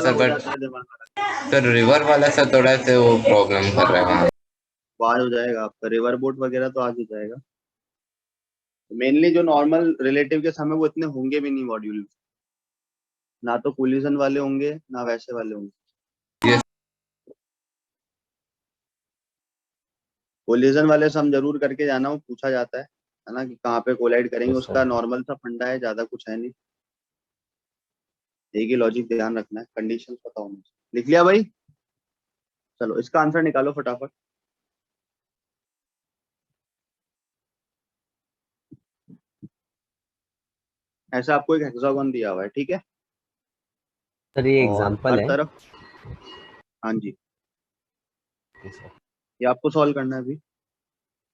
Sir हो but जाता है दिमाग खराब। सर रिवर वाला सर थोड़ा से वो प्रॉब्लम कर रहा है वहाँ। वो आज हो जाएगा आपका रिवर बोट वगैरह तो आज हो जाएगा। मेनली जो नॉर्मल रिलेटिव के समय वो इतने होंगे भी नहीं मॉड्यूल, ना तो कोलिजन वाले होंगे ना वैसे वाले होंगे। ये कोलिजन वाले से हम जरूर करके जाना, वो पूछा जाता है ना कि कहाँ पे कोलाइड करेंगे, उसका नॉर्मल सा फंडा है, ज्यादा कुछ है नहीं। एक ही लॉजिक ध्यान रखना है, कंडीशंस पता होनी चाहिए। लिख लिया भाई? चलो इसका आंसर निकालो फटाफट। ऐसा आपको एक हेक्सागोन दिया हुआ है, ठीक है, सर ये और एग्जांपल हर है। तरफ, हाँ जी, ये आपको सॉल्व करना है अभी।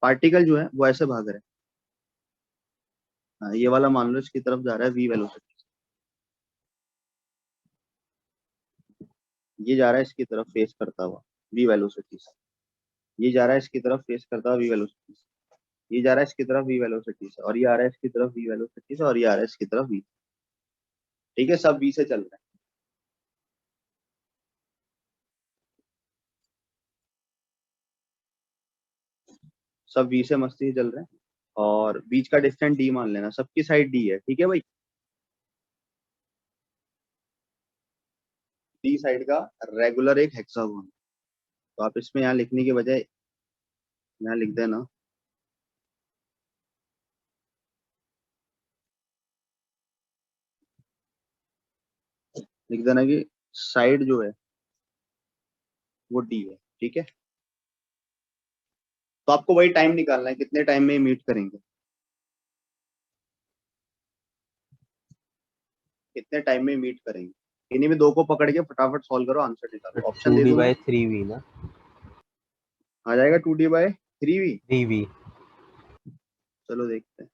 पार्टिकल जो है वो ऐसे भाग रहे हैं। हाँ, ये वाला मान लो इसकी तरफ जा रहा है वी वेलोसिटी, ये जा रहा है इसकी तरफ फेस करता हुआ वी वेलोसिटी से, ये जा रहा है इसकी तरफ फेस करता हुआ वी वेलोसिटी से, ये जा रहा है इसकी तरफ वी वेलोसिटी से, और ये आ रहा है इसकी तरफ वी वेलोसिटी से, और ये आ रहा है इसकी तरफ वी। ठीक है, सब वी से चल रहे हैं। सब वी से मस्ती से चल रहे हैं, और बीच का डिस्टेंस डी मान लेना, सबकी साइड डी है, ठीक है भाई। डी साइड का रेगुलर एक हेक्सागोन। तो आप इसमें यहाँ लिखने के बजाय यहाँ लिख देना, लिख देना कि साइड जो है वो डी है, ठीक है। तो आपको वही टाइम निकालना है, कितने टाइम में मीट करेंगे, कितने टाइम में मीट करेंगे। इन्हीं में दो को पकड़ के फटाफट सॉल्व करो, आंसर निकालो। ऑप्शन दे 2d दूं मैं? बाई 3v ना। आ जाएगा 2D/3V। 3v। चलो देखते हैं।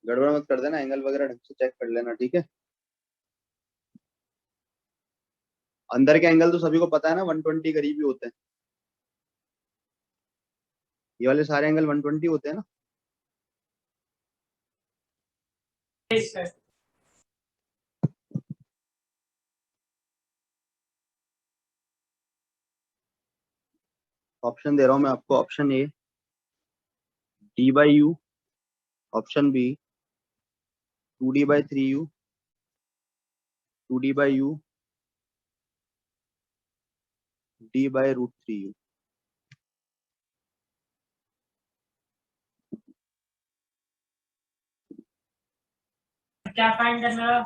गड़बड़ मत कर देना, एंगल वगैरह ढंग से चेक कर लेना, ठीक है। अंदर के एंगल तो सभी को पता है ना, 120 करीब ही होते हैं। ये वाले सारे एंगल 120 होते हैं ना। Yes, sir. ऑप्शन दे रहा हूं मैं आपको। Option A D/U, option B 2D/3U, 2D/U, D/√3U। क्या फाइंड करना था?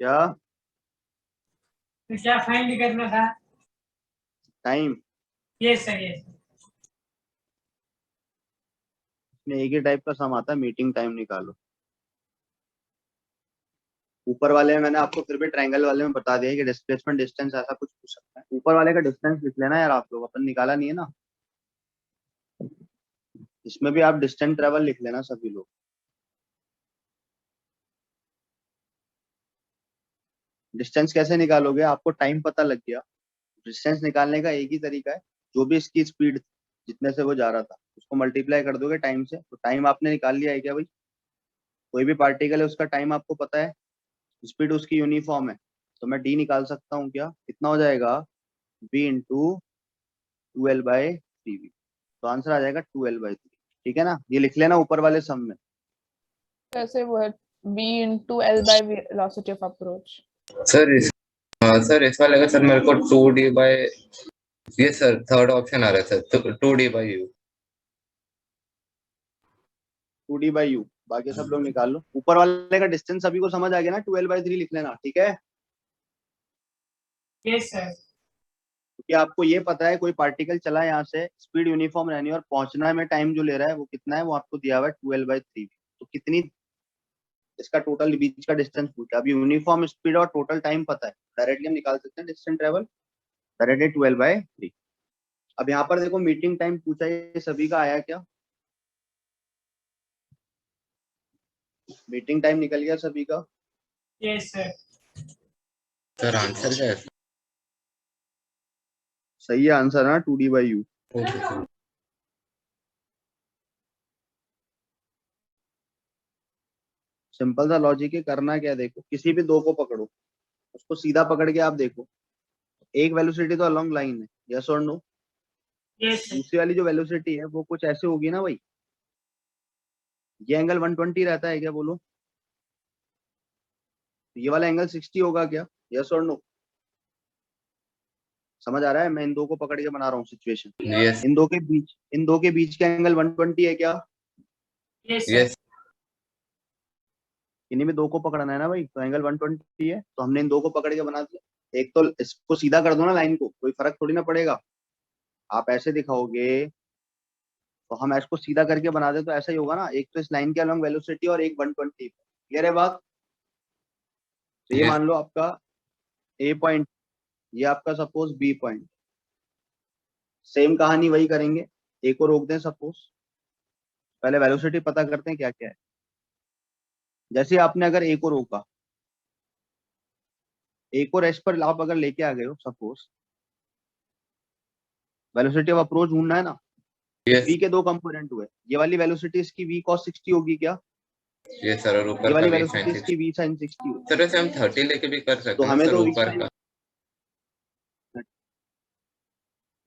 क्या तो क्या फाइंड करना था? टाइम? Yes sir, yes. में एक ही टाइप का सम आता है, मीटिंग टाइम निकालो। ऊपर वाले में मैंने आपको फिर भी ट्रायंगल वाले में बता दिया कि डिस्प्लेसमेंट डिस्टेंस ऐसा कुछ पूछ सकता है। ऊपर वाले का डिस्टेंस लिख लेना यार, आप लोग अपन निकाला नहीं है ना। इसमें भी आप डिस्टेंस ट्रेवल लिख लेना सभी लोग। डिस्टेंस कैसे निकालोगे, आपको टाइम पता लग गया, डिस्टेंस निकालने का एक ही तरीका है, जो भी इसकी स्पीड जितने से वो जा रहा था उसको मल्टीप्लाई कर दोगे टाइम से, तो टाइम आपने निकाल लिया है क्या भाई। कोई भी पार्टिकल है उसका टाइम आपको पता है, स्पीड उसकी यूनिफॉर्म है, तो मैं डी निकाल सकता हूँ क्या, कितना हो जाएगा, V × 2L/3V। तो आंसर आ जाएगा 2L/3। ठीक है ना, ये लिख लेना ऊपर वाले सम में। कैसे वो v into L by velocity of approach। Sir इस वाले का सर मेरे को 2D बाय, ये सर थर्ड ऑप्शन आ रहा है सर, 2D/U। 2D/U, बाकी सब लोग निकाल लो। ऊपर वाले का डिस्टेंस सभी को समझ आ गया ना, 2L/3 लिख लेना, ठीक है। Yes sir. क्योंकि आपको ये पता है कोई पार्टिकल चला यहाँ से, स्पीड यूनिफॉर्म रहनी है, और पहुंचना में टाइम जो ले रहा है वो कितना है, वो आपको दिया हुआ है 2L/3। तो कितनी इसका टोटल बीच का डिस्टेंस पूछा, अब यूनिफॉर्म स्पीड और टोटल टाइम पता है, डायरेक्टली हम निकाल सकते हैं डिस्टेंस ट्रेवल, डायरेक्टली 12/3। अब यहाँ पर देखो मीटिंग टाइम पूछा है, ये सभी का आया क्या, मीटिंग टाइम निकल गया सभी का। Yes sir. सर आंसर क्या है? सही है आंसर है 2D/U। Okay sir. सिंपल सा लॉजिक है, करना क्या है, देखो किसी भी दो को पकड़ो, उसको सीधा पकड़ के आप देखो, एक वेलोसिटी तो अलोंग लाइन है, यस और नो। Yes sir. दूसरी वाली जो वेलोसिटी है वो कुछ ऐसे होगी ना भाई, ये एंगल 120 रहता है क्या, बोलो। तो ये वाला एंगल 60 होगा क्या, यस और नो। समझ आ रहा है, मैं इन दो को पकड़ के बना रहा हूँ सिचुएशन। यस इन दो के बीच का एंगल 120 है क्या। Yes sir. यस इन्हीं में दो को पकड़ना है ना भाई, तो एंगल 120 है, तो हमने इन दो को पकड़ के बना दिया। एक तो इसको सीधा कर दो ना लाइन को, कोई फर्क थोड़ी ना पड़ेगा। आप ऐसे दिखाओगे तो हम इसको सीधा करके बना दे तो ऐसा ही होगा ना, एक तो इस लाइन के अलॉन्ग वेलोसिटी और एक 120। क्लियर है बात। तो ये यस मान लो आपका ए पॉइंट, ये आपका सपोज बी पॉइंट। सेम कहानी वही करेंगे, ए को रोक दें सपोज, पहले वेलोसिटी पता करते हैं क्या क्या है। जैसे आपने अगर ए को रोका, ए को रेस्ट पर आप अगर लेके आ गए हो सपोज, वेलोसिटी ऑफ अप्रोच ढूंढना है ना। यस v के दो कंपोनेंट हुए, ये वाली वेलोसिटी इसकी v cos 60 होगी क्या, यस सर, और ये ऊपर का वाली भी वेलोसिटी साइन इसकी v sin 60 होगी। सर। वैसे हम 30 लेके भी कर तो सकते हैं ना हमें सर, तो v ऊपर sin, का।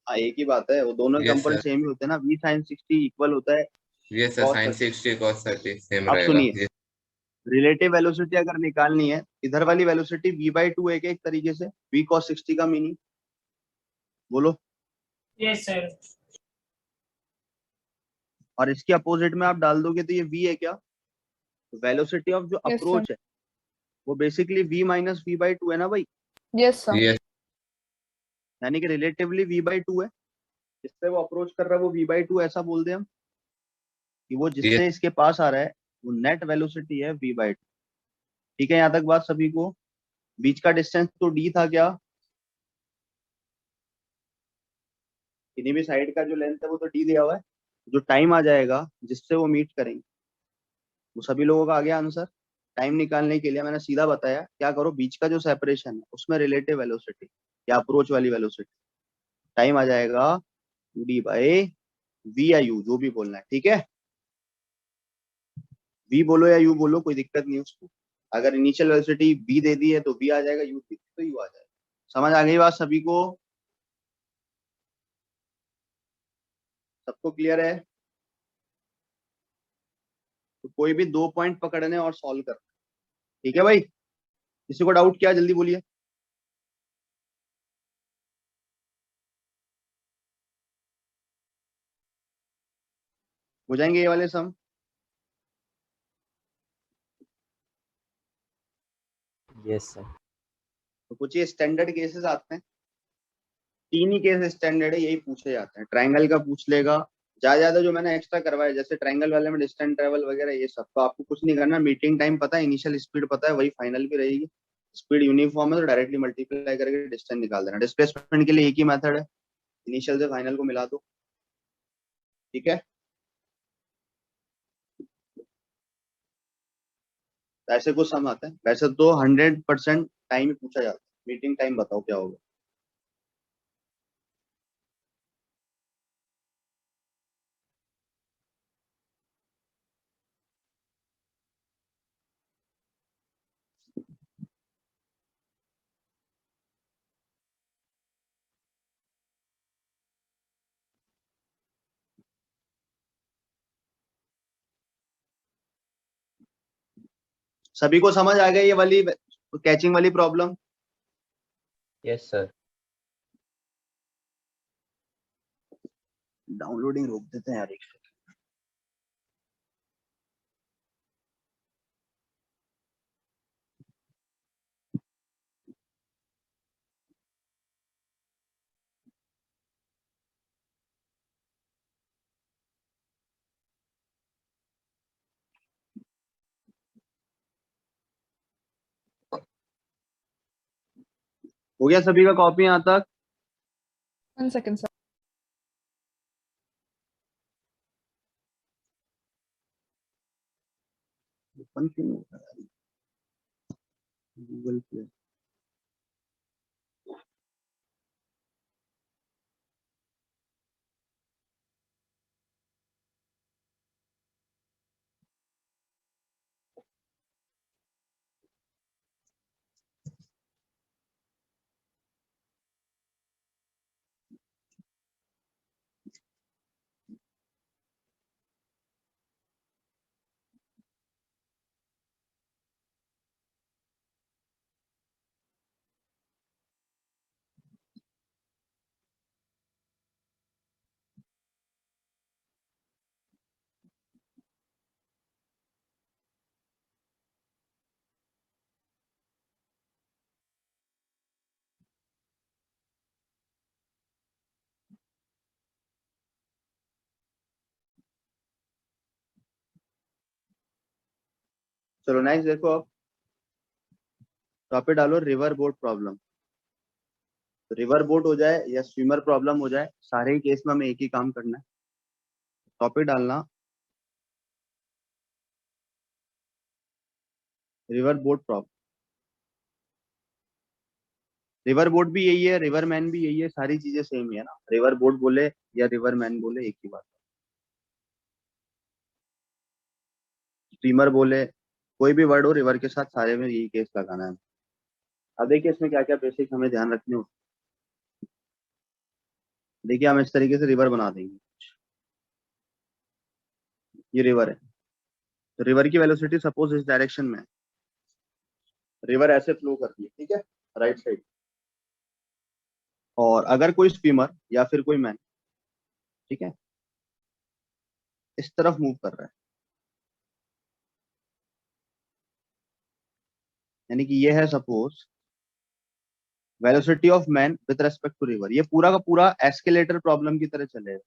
हाँ एक ही बात है, वो दोनों यस कंपोनेंट सर। सेम ही होते हैं ना, v sin 60 इक्वल होता है yes sir, cos sine 30। 60 cos 30 same अब रहेगा। सुनिए, रिलेटिव वेलोसिटी अगर निकालनी है, इधर वाली वेलोसिटी v/2 है क्या एक तरीके से, v cos 60 का मीनिंग बोलो। Yes sir. और इसके अपोजिट में आप डाल दोगे तो ये v है क्या, वेलोसिटी ऑफ जो Yes, sir. अप्रोच है वो बेसिकली v माइनस v/2 है ना भाई। Yes, sir. यस यानी कि रिलेटिवली v/2 है, जिससे वो अप्रोच कर रहा है वो v/2, ऐसा बोल दे हम कि वो यस जिससे इसके पास आ रहा है वो नेट वेलोसिटी है v/2। ठीक है, यहाँ तक बात सभी को। बीच का डिस्टेंस तो d था क्या, किन्हीं भी साइड का जो लेंथ है वो तो d दिया हुआ है। जो टाइम आ जाएगा जिससे वो मीट करेंगे, वो सभी लोगों का आ गया आंसर। टाइम निकालने के लिए मैंने सीधा बताया क्या करो, बीच का जो सेपरेशन है उसमें रिलेटिव वेलोसिटी या अप्रोच वाली वेलोसिटी, टाइम आ जाएगा d बाई v या u, जो भी बोलना है। ठीक है, v बोलो या u बोलो, कोई दिक्कत नहीं उसको। अगर इनिशियल वेलोसिटी v दे दी है तो v आ जाएगा, u दे दी तो u आ जाएगा। समझ आ गई बात सभी को, सबको क्लियर है। तो कोई भी दो पॉइंट पकड़ने और सॉल्व करना। ठीक है भाई, किसी को डाउट क्या, जल्दी बोलिए। हो जाएंगे ये वाले सम। Yes sir. तो कुछ ये स्टैंडर्ड केसेस आते हैं, तीन ही केस स्टैंडर्ड है, यही पूछे जाते हैं। ट्रायंगल का पूछ लेगा, ज्यादा ज्यादा जो मैंने एक्स्ट्रा करवाया जैसे ट्रायंगल वाले में डिस्टेंस ट्रेवल वगैरह, ये सब तो आपको कुछ नहीं करना। मीटिंग टाइम पता है, इनिशियल स्पीड पता है, वही फाइनल भी रहेगी। स्पीड यूनिफॉर्म है तो डायरेक्टली मल्टीप्लाई करके डिस्टेंस निकाल देना। डिस्प्लेसमेंट के लिए एक ही मेथड है, इनिशियल से फाइनल को मिला दो। ठीक है, ऐसे कुछ सम आता है। वैसे तो 100% टाइम ही पूछा जाता है, मीटिंग टाइम बताओ क्या होगा। सभी को समझ आ गया ये वाली कैचिंग वाली प्रॉब्लम। Yes sir. डाउनलोडिंग रोक देते हैं यार एक second। हो गया सभी का कॉपी यहाँ तक। 1 second, sir. ओपन क्यों नहीं होता यार गूगल पे। चलो नेक्स्ट देखो अब, टॉपिक डालो river boat problem. River boat हो जाए या स्विमर प्रॉब्लम हो जाए, सारे ही केस में हमें एक ही काम करना है, टॉपिक डालना river boat problem. River boat भी यही है, रिवर मैन भी यही है, सारी चीजें सेम ही है ना, रिवर बोट बोले या रिवर मैन बोले एक ही बात है। स्टीमर बोले, कोई भी वर्ड हो रिवर के साथ सारे में यही केस लगाना है। अब देखिए इसमें क्या क्या बेसिक हमें ध्यान रखने होते। देखिए हम इस तरीके से रिवर बना देंगे, ये रिवर है, तो रिवर की वेलोसिटी सपोज इस डायरेक्शन में है, रिवर ऐसे फ्लो कर रही है, ठीक है, राइट साइड। और अगर कोई स्विमर या फिर कोई मैन, ठीक है, इस तरफ मूव कर रहा है, यानी कि ये है suppose velocity of man with respect to river, ये पूरा का पूरा एस्केलेटर प्रॉब्लम की तरह चलेगा।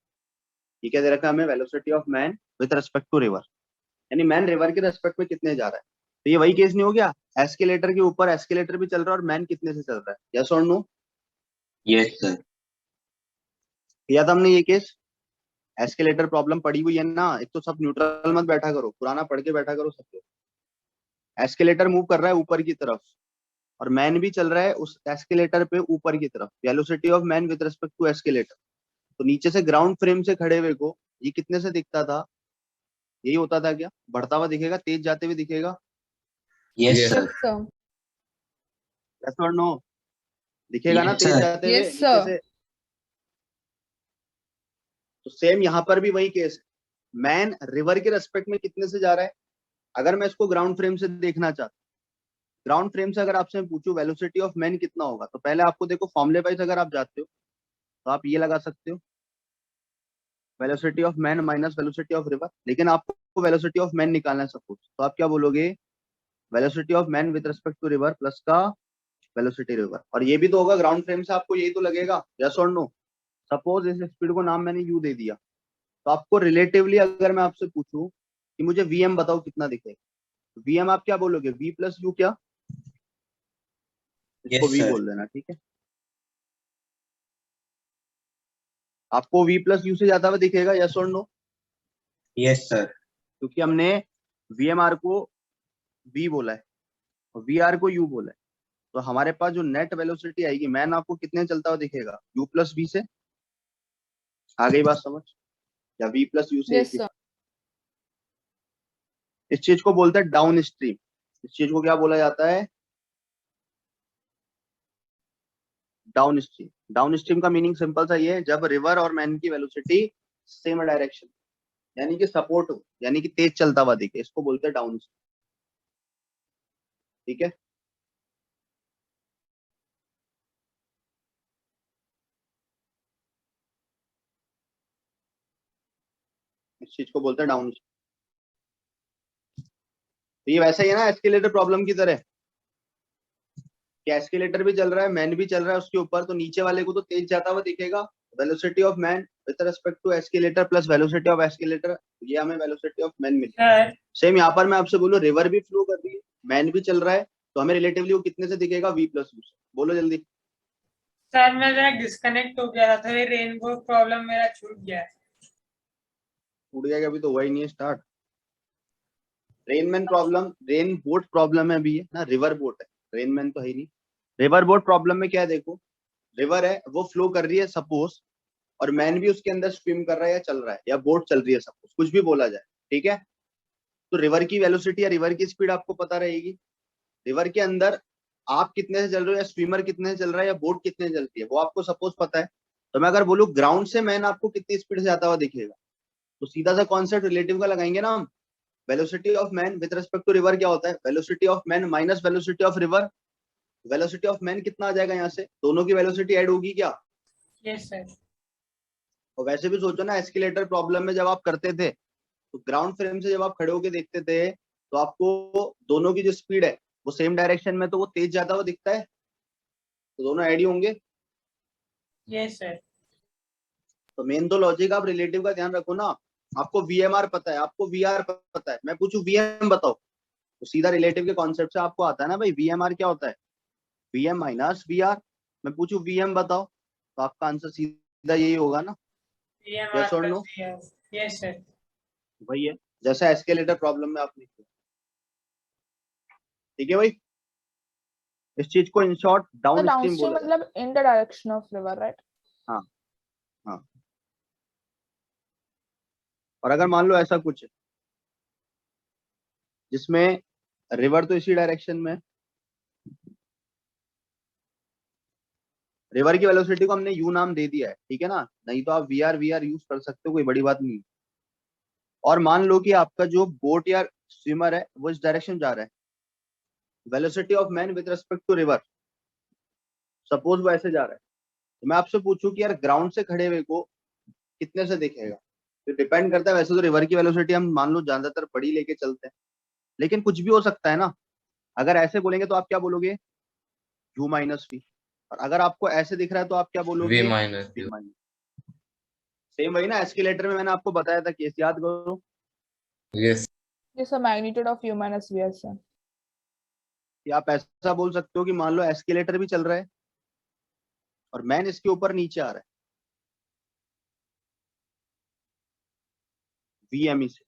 ये क्या दे रखा है हमें, velocity of man with respect to river, यानी मैन रिवर के रेस्पेक्ट में कितने जा रहा है। तो ये वही केस नहीं हो गया, एस्केलेटर के ऊपर एस्केलेटर भी चल रहा है और मैन कितने से चल रहा है, यस और नो? Yes sir. किया था हमने ये केस, एस्केलेटर प्रॉब्लम पड़ी हुई है ना, एक तो सब न्यूट्रल मत बैठा करो, पुराना पढ़ के बैठा करो सब। एस्केलेटर मूव कर रहा है ऊपर की तरफ और मैन भी चल रहा है उस एस्केलेटर पे ऊपर की तरफ, velocity of man with respect to escalator. तो नीचे से ग्राउंड फ्रेम से खड़े हुए को ये कितने से दिखता था, यही होता था क्या, बढ़ता हुआ दिखेगा, तेज जाते हुए दिखेगा, yes Yes, sir. Yes, sir. Yes और नो? दिखेगा ना Yes, तेज sir. जाते हुए Yes, नीचे sir. से। तो सेम यहाँ पर भी वही केस है, मैन रिवर के रेस्पेक्ट में कितने से जा रहा है। अगर मैं इसको ग्राउंड फ्रेम से देखना चाहता, ग्राउंड फ्रेम से अगर आपसे मैं पूछूं वेलोसिटी ऑफ मैन कितना होगा, तो पहले आपको देखो फॉर्मूले वाइज अगर आप जाते हो तो आप ये लगा सकते हो, velocity of man minus velocity of river. लेकिन आपको वेलोसिटी ऑफ मैन निकालना है सपोज, तो आप क्या बोलोगे, velocity of man with respect to river plus का वेलोसिटी रिवर। और ये भी तो होगा ग्राउंड फ्रेम से, आपको यही तो लगेगा, यस और नो? सपोज इस स्पीड को नाम मैंने यू दे दिया, तो आपको रिलेटिवली अगर मैं आपसे पूछूं कि मुझे वीएम बताओ कितना दिखेगा, वीएम आप क्या बोलोगे, वी प्लस यू क्या, इसको Yes, वी sir. बोल देना, ठीक है। आपको v प्लस यू से जाता हुआ दिखेगा, यस और नो? Yes, sir. क्योंकि हमने VMR को v बोला है और VR को u बोला है, तो हमारे पास जो नेट वेलोसिटी आएगी मैन आपको कितने चलता हुआ दिखेगा, u प्लस v से। आ गई बात समझ, या v प्लस यू से Yes, एक ही। sir. इस चीज को बोलते हैं डाउन स्ट्रीम, इस चीज को क्या बोला जाता है, डाउन स्ट्रीम। डाउन स्ट्रीम का मीनिंग सिंपल सा ये है, जब रिवर और मैन की वेलोसिटी सेम डायरेक्शन, यानी कि सपोर्ट हो, यानी कि तेज चलता हुआ दिखे, इसको बोलते हैं डाउन स्ट्रीम, ठीक है। इस चीज को बोलते हैं डाउन स्ट्रीम। तो ये वैसा ही है ना एस्केलेटर प्रॉब्लम की तरह, कि एस्केलेटर भी चल रहा है मैन भी चल रहा है उसके ऊपर, तो नीचे वाले को तो तेज जाता हुआ दिखेगा, velocity of man with respect to escalator plus velocity of escalator, ये हमें वेलोसिटी ऑफ मैन मिली। सर सेम यहाँ पर मैं आपसे बोलूं रिवर भी फ्लो कर रही है मैन भी चल रहा है, तो हमें रिलेटिवली वो कितने से दिखेगा, v प्लस यू से। बोलो जल्दी। सर मैं जरा डिस्कनेक्ट हो गया था, तो ये रेनबो प्रॉब्लम मेरा छूट गया है। उड़ जाएगा, अभी तो हुआ ही नहीं है start. Rain Man problem, rain boat problem है अभी ये ना, रिवर बोट है, रेनमैन तो है ही नहीं। रिवर बोट प्रॉब्लम में क्या है, देखो रिवर है वो फ्लो कर रही है सपोज, और मैन भी उसके अंदर स्विम कर रहा है या चल रहा है या बोट चल रही है सपोज, कुछ भी बोला जाए, ठीक है। तो रिवर की वेलोसिटी या रिवर की स्पीड आपको पता रहेगी, रिवर के अंदर आप कितने से चल रहे हो या स्विमर कितने से चल रहा है या बोट कितने से चलती है, वो आपको सपोज पता है। तो मैं अगर बोलूँ ग्राउंड से मैन आपको कितनी स्पीड से जाता हुआ दिखेगा, तो सीधा सा कॉन्सेप्ट रिलेटिव का लगाएंगे ना हम, velocity of man with respect to river क्या होता है, velocity of man minus velocity of river. Velocity of man कितना आ जाएगा, यहाँ से दोनों की वेलोसिटी ऐड होगी क्या। Yes sir. और वैसे भी सोचो ना एस्केलेटर प्रॉब्लम में जब आप करते थे, तो ग्राउंड फ्रेम से जब आप खड़े होके देखते थे, तो आपको दोनों की जो स्पीड है वो सेम डायरेक्शन में, तो वो तेज जाता हुआ दिखता है, तो दोनों ऐड ही होंगे। Yes sir. तो मेन तो लॉजिक आप रिलेटिव का ध्यान रखो ना। आपको VMR पता है, आपको VR पता है, मैं पूछूं VM बताओ, तो सीधा रिलेटिव के कॉन्सेप्ट से आपको आता है ना भाई, VMR क्या होता है, VM माइनस VR। मैं पूछूं VM बताओ, तो आपका आंसर सीधा यही होगा ना, VMR yes or no? plus VS. Yes, sir. वही है जैसा एस्केलेटर प्रॉब्लम में आपने किया। ठीक है भाई, इस चीज को in short So down stream downstream बोला जाता है। मतलब in the direction of river, right? हाँ हाँ। और अगर मान लो ऐसा कुछ है जिसमें रिवर तो इसी डायरेक्शन में है, रिवर की वेलोसिटी को हमने यू नाम दे दिया है, ठीक है ना, नहीं तो आप वीआर यूज कर सकते हो, कोई बड़ी बात नहीं। और मान लो कि आपका जो बोट या स्विमर है वो इस डायरेक्शन जा रहा है, velocity of man with respect to river, suppose वो ऐसे जा रहा है, तो मैं आपसे पूछूं कि यार ग्राउंड से खड़े हुए को कितने से दिखेगा, तो डिपेंड करता है। वैसे तो रिवर की वेलोसिटी हम मान लो ज्यादातर बड़ी लेके चलते हैं, लेकिन कुछ भी हो सकता है ना। अगर ऐसे बोलेंगे तो आप क्या बोलोगे, u माइनस वी, और अगर आपको ऐसे दिख रहा है तो आप क्या V बोलोगे, minus v U. Minus. Same वही ना, एस्केलेटर में मैंने आपको बताया था, केस याद करो। Yes. This is a magnitude of u minus vs. कि आप ऐसा बोल सकते हो कि मान लो एस्केलेटर भी चल रहा है और मैन इसके ऊपर नीचे आ रहा है VME से,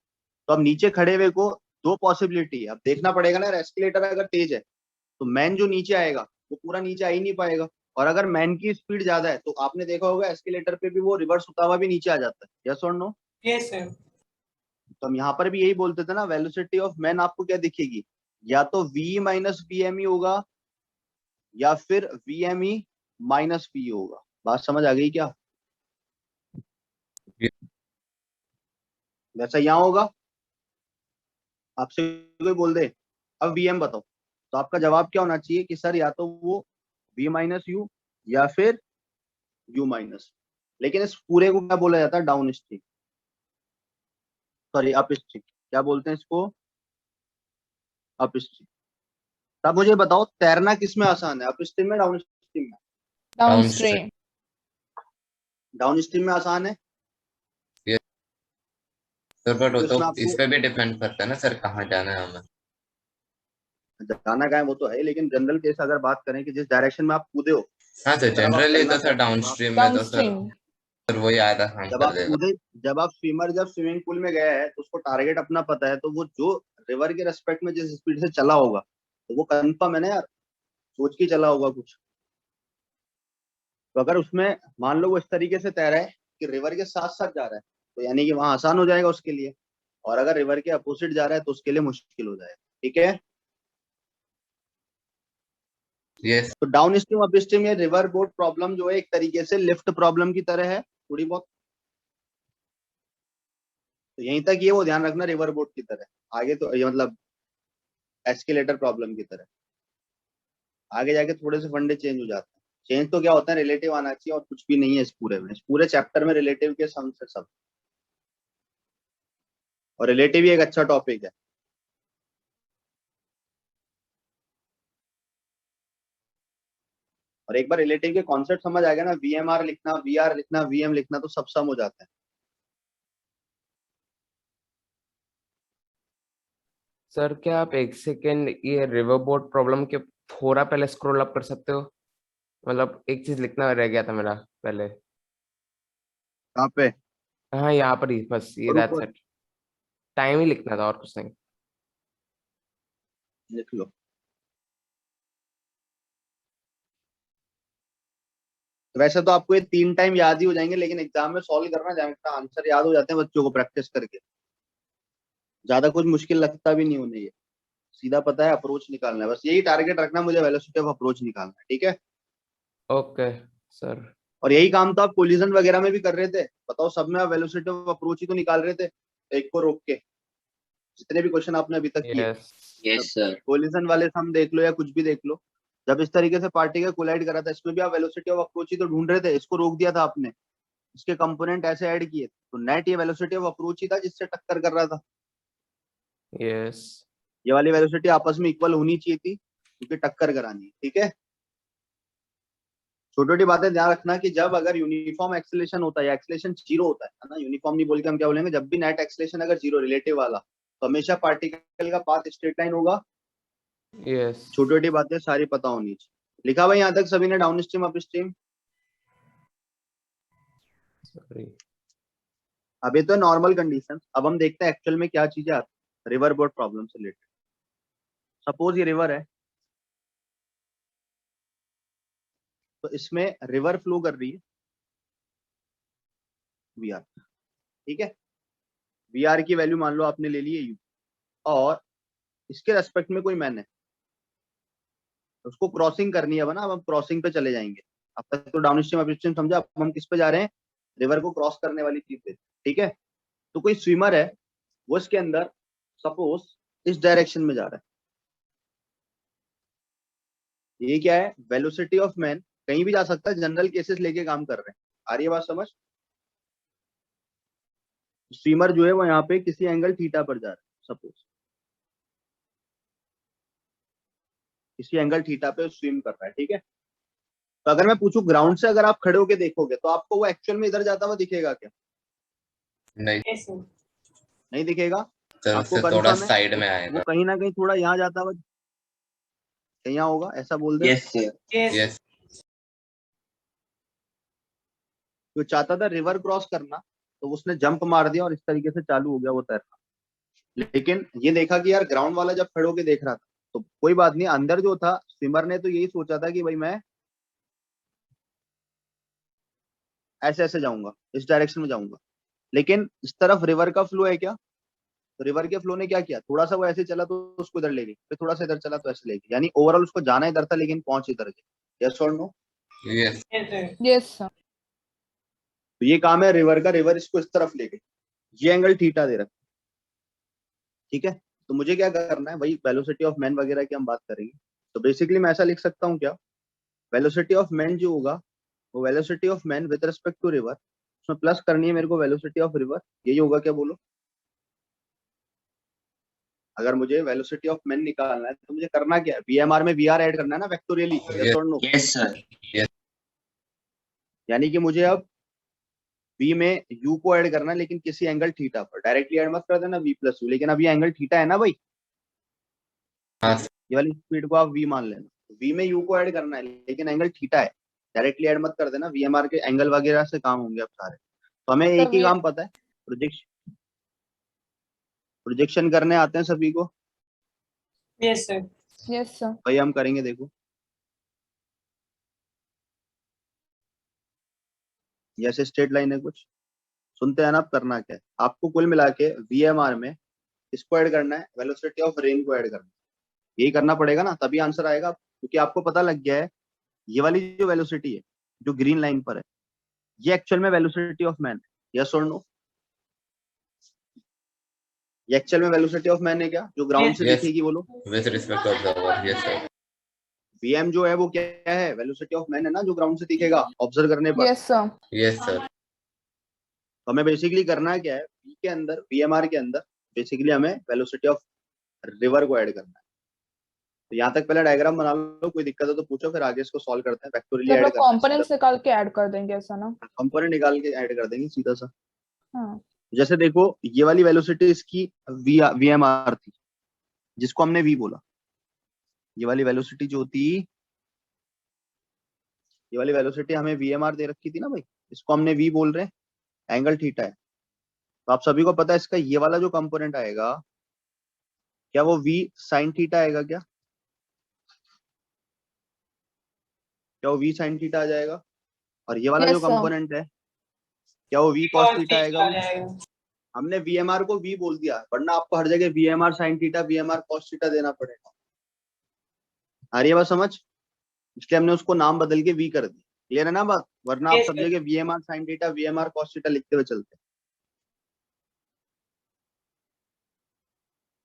तो अब नीचे खड़े हुए को दो पॉसिबिलिटी है, अब देखना पड़ेगा ना। एस्केलेटर अगर तेज है तो मैन जो नीचे आएगा वो पूरा नीचे आ ही नहीं पाएगा, और अगर मैन की स्पीड ज्यादा है तो आपने देखा होगा एस्केलेटर पे भी वो रिवर्स होता हुआ भी नीचे आ जाता है, यस और नो। Yes, sir. तो हम यहाँ पर भी यही बोलते थे ना, वेलोसिटी ऑफ मैन आपको क्या दिखेगी, या तो V माइनस VME होगा या फिर VME माइनस V होगा। बात समझ आ गई क्या, वैसा यहाँ होगा। आपसे कोई बोल दे अब VM बताओ, तो आपका जवाब क्या होना चाहिए कि सर या तो वो V माइनस यू या फिर U माइनस। लेकिन इस पूरे को क्या बोला जाता है, down stream, sorry up stream, क्या बोलते हैं इसको, अप स्ट्रीम। तब मुझे बताओ तैरना किस में आसान है, अप स्ट्रीम में डाउन स्ट्रीम में। Downstream. डाउन स्ट्रीम में आसान है, सर बट वो तो तो इसमें इस आपको पे भी डिपेंड करता है ना सर, कहाँ जाना है हमें। जाना का है वो तो है, लेकिन जनरल केस अगर बात करें कि जिस डायरेक्शन में आप कूदे हो हाँ सर, जिस तरफ आप जनरली चलना तो सर चाहते हो, डाउन तो आप स्ट्रीम में तो सर Downstream. वही आधा काम जब कर आप देगा। कूदे, जब आप स्विमर जब स्विमिंग पूल में गया है तो उसको टारगेट अपना पता है, तो वो जो रिवर के रेस्पेक्ट में जिस स्पीड से चला होगा तो वो कंफर्म है ना यार, सोच के चला होगा कुछ। तो अगर उसमें मान लो वो इस तरीके से तैरा है कि रिवर के साथ साथ जा रहा है, तो यानी कि वहां आसान हो जाएगा उसके लिए, और अगर रिवर के अपोजिट जा रहा है तो उसके लिए मुश्किल हो जाएगा। ठीक है, यस। तो डाउन स्ट्रीम अप स्ट्रीम ये रिवर बोट प्रॉब्लम जो है एक तरीके से लिफ्ट प्रॉब्लम की तरह है थोड़ी बहुत, तो यहीं तक ये वो ध्यान रखना, रिवर बोट की तरह। आगे तो ये मतलब एस्केलेटर प्रॉब्लम की तरह, आगे जाके थोड़े से फंडे चेंज हो जाते हैं। चेंज तो क्या होता है, रिलेटिव आना चाहिए, और कुछ भी नहीं है इस पूरे में, इस पूरे चैप्टर में रिलेटिव के सम से सब, और रिलेटिव ही एक अच्छा टॉपिक है। और एक बार रिलेटिव के कॉन्सेप्ट समझ आ गया ना, VMR लिखना, VR लिखना, VM लिखना, तो सब सम हो जाता है। सर क्या आप एक सेकेंड ये रिवर बोट प्रॉब्लम के थोड़ा पहले स्क्रॉल अप कर सकते हो? मतलब एक चीज लिखना रह गया था मेरा पहले। कहाँ पे, हाँ यहाँ पर ही बस, ये और दैट्स ऊपर इट। टाइम ही लिखना था और कुछ नहीं। लिख लो। वैसे तो आपको ये 3 टाइम याद ही हो जाएंगे, लेकिन एग्जाम में सॉल्व करना जानता, आंसर याद हो जाते हैं बच्चों को प्रैक्टिस करके, ज्यादा कुछ मुश्किल लगता भी नहीं उन्हें, ये सीधा पता है अप्रोच निकालना है, बस यही टारगेट रखना, मुझे वेलोसिटी ऑफ अप्रोच निकालना है। ठीक है, ओके सर। और यही काम तो आप कोलिजन वगैरह में भी कर रहे थे, बताओ सब में आप वेलोसिटी ऑफ अप्रोच ही तो निकाल रहे थे, एक को रोक के, जितने भी क्वेश्चन आपने अभी तक किए। यस। Yes sir. कोलिजन वाले सम देख लो या कुछ भी देख लो, जब इस तरीके से पार्टिकल कोलाइड करा था, इसमें भी आप वेलोसिटी ऑफ अप्रोच ही तो ढूंढ रहे थे, इसको रोक दिया था आपने, इसके कंपोनेंट ऐसे ऐड किए, तो नेट ये वेलोसिटी ऑफ अप्रोच ही था जिससे टक्कर कर रहा था। यस। ये वाली वेलोसिटी आपस में इक्वल होनी चाहिए थी क्योंकि टक्कर करानी है। ठीक है, छोटी छोटी बातें ध्यान रखना कि जब अगर यूनिफॉर्म एक्सेलेरेशन होता है या एक्सेलेरेशन जीरो होता है ना, यूनिफॉर्म नहीं बोल के हम क्या बोलेंगे, जब भी नेट एक्सेलेरेशन अगर जीरो रिलेटिव वाला, तो हमेशा पार्टिकल का पाथ स्ट्रेट लाइन होगा। यस छोटी छोटी बातें सारी पता होनी चाहिए। लिखा भाई यहाँ तक सभी ने down stream up stream? Sorry अब ये तो नॉर्मल कंडीशन, अब हम देखते हैं एक्चुअल में क्या चीजें आती है रिवर बोर्ड प्रॉब्लम से रिलेटेड। सपोज ये रिवर है, तो इसमें रिवर फ्लो कर रही है वी आर, ठीक है। वी आर की वैल्यू मान लो आपने ले ली है यू, और इसके रेस्पेक्ट में कोई मैन है, उसको क्रॉसिंग करनी है ना। अब हम क्रॉसिंग पे चले जाएंगे। अब तक तो डाउन स्ट्रीम अप स्ट्रीम समझा, अब हम किस पे जा रहे हैं? रिवर को क्रॉस करने वाली चीज पे, ठीक है। तो कोई स्विमर है, वो इसके अंदर सपोज इस डायरेक्शन में जा रहा है। ये क्या है? वेलोसिटी ऑफ मैन, कहीं भी जा सकता है, जनरल केसेस लेके काम कर रहे हैं। आ रही है बात समझ? स्विमर जो है वो यहाँ पे किसी एंगल थीटा पर जा रहा है, सपोज किसी एंगल थीटा पे स्विम कर रहा है, ठीक है। तो अगर मैं पूछूं ग्राउंड से अगर आप खड़े होके देखोगे तो आपको वो एक्चुअल में इधर जाता हुआ दिखेगा क्या? नहीं Yes, sir. नहीं दिखेगा। सर, आपको उससे थोड़ा कंफर्म है साइड में वो आएगा। कहीं ना कहीं थोड़ा यहाँ जाता हुआ कहीं यहाँ होगा, ऐसा बोल दे। Yes, sir. Yes. यस जो चाहता था रिवर क्रॉस करना, तो उसने जंप मार दिया और इस तरीके से चालू हो गया वो तैरना। लेकिन ये देखा कि यार ग्राउंड वाला जब खड़े होके देख रहा था तो कोई बात नहीं, अंदर जो था स्विमर ने तो यही सोचा था कि भाई मैं ऐसे ऐसे जाऊंगा, इस डायरेक्शन में जाऊंगा। लेकिन इस तरफ रिवर का फ्लो है क्या? तो रिवर के फ्लो ने क्या किया, थोड़ा सा वो ऐसे चला तो उसको इधर ले गई, फिर थोड़ा सा इधर चला तो ऐसे ले गई। यानी ओवरऑल उसको जाना इधर था लेकिन पहुंच इधर गया। यस और no? Yes Yes, sir. Yes, sir. तो ये काम है रिवर का, रिवर इसको इस तरफ ले गई, ये एंगल थीटा दे रखा, ठीक है। तो मुझे क्या करना है, वही वेलोसिटी ऑफ मैन वगैरह की हम बात करेंगे। तो बेसिकली मैं ऐसा लिख सकता हूँ क्या, वेलोसिटी ऑफ मैन जो होगा वो velocity of man with respect to river, उसमें प्लस करनी है मेरे को वेलोसिटी ऑफ रिवर, यही होगा क्या बोलो? अगर मुझे वेलोसिटी ऑफ मैन निकालना है तो मुझे करना क्या है, वीएमआर में वीआर ऐड करना है ना वेक्टोरियली। यस और नो? Yes, sir. यानी कि मुझे अब v में u को ऐड करना है, लेकिन किसी एंगल थीटा पर। डायरेक्टली ऐड मत कर देना v प्लस u, लेकिन अब ये एंगल थीटा है ना भाई, हाँ ये वाली स्पीड को आप v मान लेना। v में u को ऐड करना है लेकिन एंगल थीटा है, डायरेक्टली ऐड मत कर देना, वीएमआर के एंगल वगैरह से काम होंगे अब सारे। तो हमें एक ही काम पता है, प्रोजेक्शन करने आते हैं सभी को। Yes, sir. Yes, sir. भाई हम करेंगे, देखो जैसे स्ट्रेट लाइन है कुछ, सुनते हैं ना। अब करना क्या है आपको, कुल मिला के वीएमआर में इसको ऐड करना है, वेलोसिटी ऑफ रेन को ऐड करना है। यही करना पड़ेगा ना, तभी आंसर आएगा, क्योंकि आपको पता लग गया है ये वाली जो वेलोसिटी है जो ग्रीन लाइन पर है, ये एक्चुअल में वेलोसिटी ऑफ मैन है। यस और नो? ये एक्चुअल में वेलोसिटी ऑफ मैन है क्या, जो ग्राउंड से Yes. दिखेगी बोलो? With respect to observer. Yes sir. VM जो है वो क्या है, वेलोसिटी ऑफ मैन है ना, जो ग्राउंड से दिखेगा ऑब्जर्व करने पर। Yes, sir. Yes sir. तो हमें बेसिकली करना है क्या है, V के अंदर, वीएमआर के अंदर बेसिकली हमें वेलोसिटी ऑफ रिवर को ऐड करना है। तो यहाँ तक पहले डायग्राम बना लो, कोई दिक्कत है तो पूछो, फिर आगे इसको सॉल्व करते हैं। वेक्टोरियली हम ऐड लोग करना है, कंपोनेंट्स निकाल के ऐड कर देंगे ऐसा ना? कंपोनेंट निकाल के ऐड कर देंगे सीधा सा। हाँ. जैसे देखो ये वाली वेलोसिटी इसकी वीएमआर थी, जिसको हमने वी बोला। ये वाली वेलोसिटी जो थी, ये वाली वेलोसिटी हमें वीएमआर दे रखी थी ना भाई, इसको हमने वी बोल रहे हैं, एंगल थीटा है। तो आप सभी को पता है इसका ये वाला जो कंपोनेंट आएगा, क्या वो वी साइन थीटा आएगा क्या? क्या वो वी साइन थीटा आ जाएगा? और ये वाला Yes, जो sir. कंपोनेंट है, क्या वो वी कॉस Cos थीटा आएगा? theta आ जाएगा. हमने वीएमआर को वी बोल दिया, वरना आपको हर जगह VMR sine theta, VMR cos theta देना पड़ेगा। आ रही है बात समझ? इसलिए हमने उसको नाम बदल के वी कर दिया। क्लियर है ना बात? वरना आप Yes, सब sir. जगह VMR sine theta, VMR cos theta लिखते हुए चलते हैं।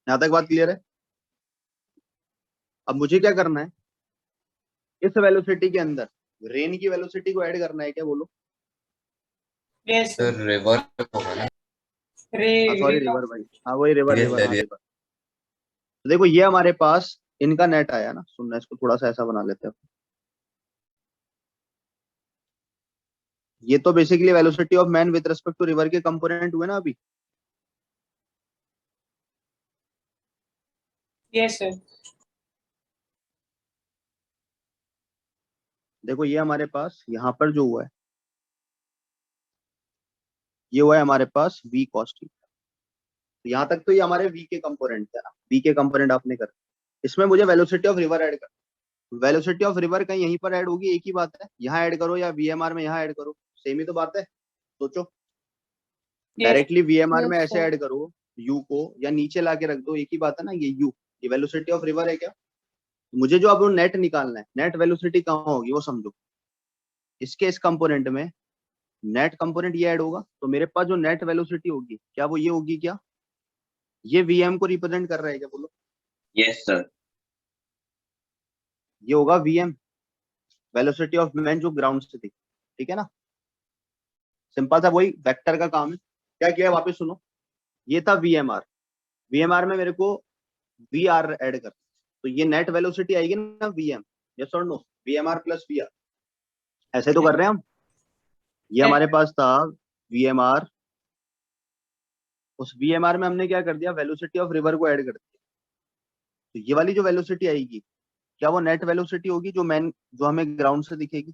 यहाँ तक बात क्लियर है? अब मुझे क्या करना है, इस वेलोसिटी के अंदर रेन की वेलोसिटी को ऐड करना है क्या बोलो? Yes, sir. सर रिवर होगा ना? सॉरी रिवर भाई, हाँ वही रिवर, Yes, रिवर, sir, हाँ yes. रिवर। तो देखो ये हमारे पास इनका नेट आया ना, सुनना, इसको थोड़ा सा ऐसा बना लेते हैं। ये तो basically velocity of man with respect to river के कंपोनेंट हुए ना अभी। Yes sir. देखो ये हमारे पास यहाँ पर जो हुआ है, ये हुआ है हमारे पास v cos थीटा। तो यहाँ तक तो ये हमारे v के कंपोनेंट है ना, v के कंपोनेंट आपने कर, इसमें मुझे वेलोसिटी ऑफ रिवर ऐड कर, वेलोसिटी ऑफ रिवर कहीं यहीं पर ऐड होगी, एक ही बात है, यहाँ ऐड करो या VMR में यहाँ ऐड करो, सेम ही तो बात है। सोचो डायरेक्टली VMR में Yes, ऐसे sir. ऐड करो u को, या नीचे ला के रख दो, एक ही बात है ना। ये u, ये वेलोसिटी ऑफ रिवर है क्या? मुझे जो अब नेट निकालना है, नेट वेलोसिटी कहाँ होगी वो समझो। इसके इस कंपोनेंट में नेट कंपोनेंट ये ऐड होगा, तो मेरे पास जो नेट वेलोसिटी होगी क्या वो ये होगी क्या? ये Vm को रिप्रेजेंट कर रहा है क्या, बोलो? Yes sir. ये होगा Vm, वेलोसिटी ऑफ मैन जो ग्राउंड से थी, ठीक है ना। सिंपल सा वही वेक्टर का काम है। क्या किया है वापस सुनो, ये था VMR, VMR में मेरे को VR ऐड कर, तो ये नेट वेलोसिटी आएगी ना VM, यस और नो, VMR प्लस VR, ऐसे तो कर रहे हैं हम। ये हमारे पास था VMR, उस VMR में हमने क्या कर दिया, वेलोसिटी ऑफ रिवर को ऐड कर दिया। तो ये वाली जो वेलोसिटी आएगी क्या वो नेट वेलोसिटी होगी जो मैन, जो हमें ग्राउंड से दिखेगी?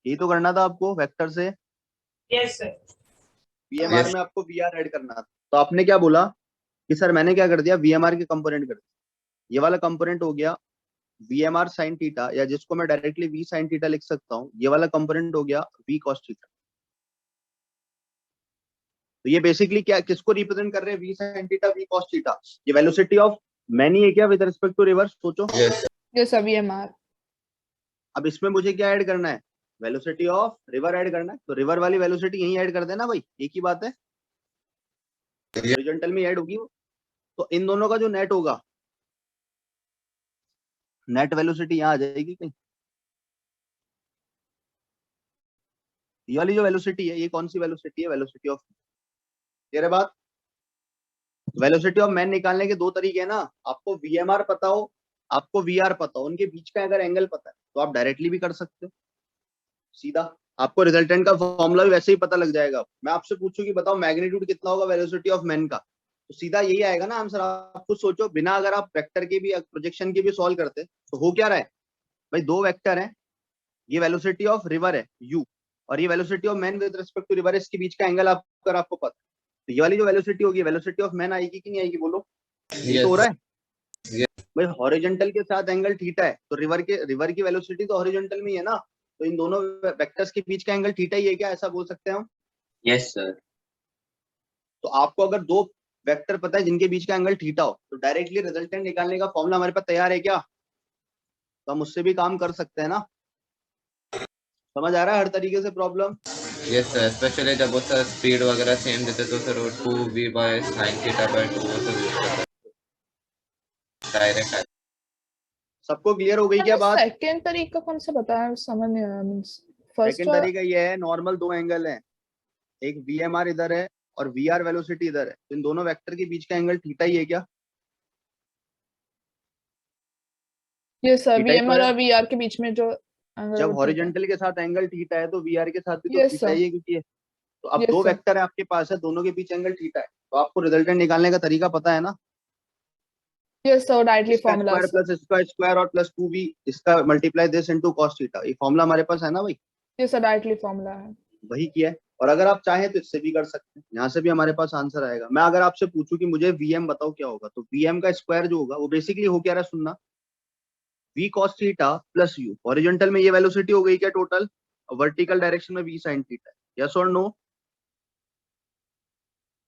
यही तो करना था आपको वेक्टर से। Yes sir. VMR Yes. में आपको VR ऐड करना था, तो आपने क्या बोला कि सर मैंने क्या कर दिया, VMR के कंपोनेंट कर दिया। ये वाला कंपोनेंट हो गया VMR sin थीटा, या जिसको मैं डायरेक्टली V sin थीटा लिख सकता हूँ, ये वाला कंपोनेंट हो गया V cos थीटा। तो ये बेसिकली क्या, किसको रिप्रेजेंट कर रहे हैं, V sin theta V cos theta? ये वेलोसिटी ऑफ मैन ही है क्या विद रिस्पेक्ट टू रिवर? सोचो। Yes. Yes, sir. VMR. अब इसमें मुझे क्या ऐड करना है, वेलोसिटी ऑफ रिवर ऐड करना है, तो रिवर वाली वेलोसिटी यही ऐड कर देना भाई, एक ही बात है, हॉरिजॉन्टल में ऐड होगी वो। तो इन दोनों का जो नेट होगा, नेट वेलोसिटी यहाँ आ जाएगी कहीं। ये वाली जो वेलोसिटी है, ये कौन सी वेलोसिटी है, वेलोसिटी ऑफ, तेरे बात, वेलोसिटी ऑफ मैन निकालने के दो तरीके हैं ना, आपको VMR पता हो, आपको VR पता हो, उनके बीच का अगर एंगल पता है तो आप डायरेक्टली भी कर सकते हो सीधा, आपको रिजल्टेंट का फॉर्मूला भी वैसे ही पता लग जाएगा। मैं आपसे पूछूं कि बताओ मैग्नीट्यूड कितना होगा वेलोसिटी ऑफ मैन का, तो सीधा यही आएगा ना आंसर। आप खुद सोचो, बिना अगर आप वेक्टर के भी, प्रोजेक्शन के भी सॉल्व करते तो हो क्या रहा है भाई, दो वेक्टर है, ये वेलोसिटी ऑफ रिवर है u, और ये velocity of man with respect to river, इसके बीच का एंगल आपको पता, तो ये वाली जो वेलोसिटी होगी, वेलोसिटी ऑफ मैन आएगी कि नहीं आएगी, बोलो? ये तो हो रहा है भाई, हॉरिजॉन्टल के साथ एंगल थीटा है, तो रिवर की वेलोसिटी तो हॉरिजॉन्टल में ही है ना, तो इन दोनों वेक्टर्स के बीच का एंगल थीटा ही है क्या, ऐसा बोल सकते हैं हम? Yes sir. तो आपको अगर दो वेक्टर पता है जिनके बीच का एंगल थीटा हो, तो डायरेक्टली रिजल्टेंट निकालने का फॉर्मूला हमारे पास तैयार है क्या? तो हम उससे भी काम कर सकते हैं ना। समझ आ रहा है हर तरीके से प्रॉब्लम? Yes sir, especially जब वो सर स्पीड वगैरह सेम देते तो सर वो 2v by sin theta by 2 वो सब यूज करते डायरेक्ट। सबको क्लियर हो गई क्या बात? सेकंड तरीका कौन सा बताया, समझ नहीं आया। मींस फर्स्ट सेकंड तरीका ये है, नॉर्मल दो एंगल है, एक VMR इधर है और VR वेलोसिटी इधर है, तो इन दोनों वेक्टर के बीच का एंगल थीटा ही है क्या? ये सर थीटा ही तो VMR है। और VR के बीच में जो angle जब होता है। हॉरिजॉन्टल के साथ एंगल थीटा है तो VR के साथ भी तो Yes, थीटा sir. ही है, क्योंकि है। तो अब Yes, दो sir. वेक्टर है आपके पास है, दोनों के बीच एंगल थीटा है, तो आपको रिजल्टेंट निकालने का तरीका पता है ना, Yes, sir. Directly इसका formula, स्क्वायर sir. प्लस इसका स्क्वायर और प्लस 2v, इसका multiply this into cos theta, ये फॉर्मूला हमारे पास है ना भाई, Yes, sir. Directly formula है। वही किया है। और अगर आप चाहें तो इससे भी कर सकते हैं, यहाँ से भी हमारे पास आंसर आएगा। मैं अगर आपसे पूछूं कि मुझे Vm बताओ क्या होगा, तो Vm का स्क्वायर जो होगा वो बेसिकली हो क्या रहा है, सुनना, v cos theta plus u, horizontal में ये वेलोसिटी हो गई क्या टोटल, वर्टिकल डायरेक्शन में v sin थीटा, यस और नो?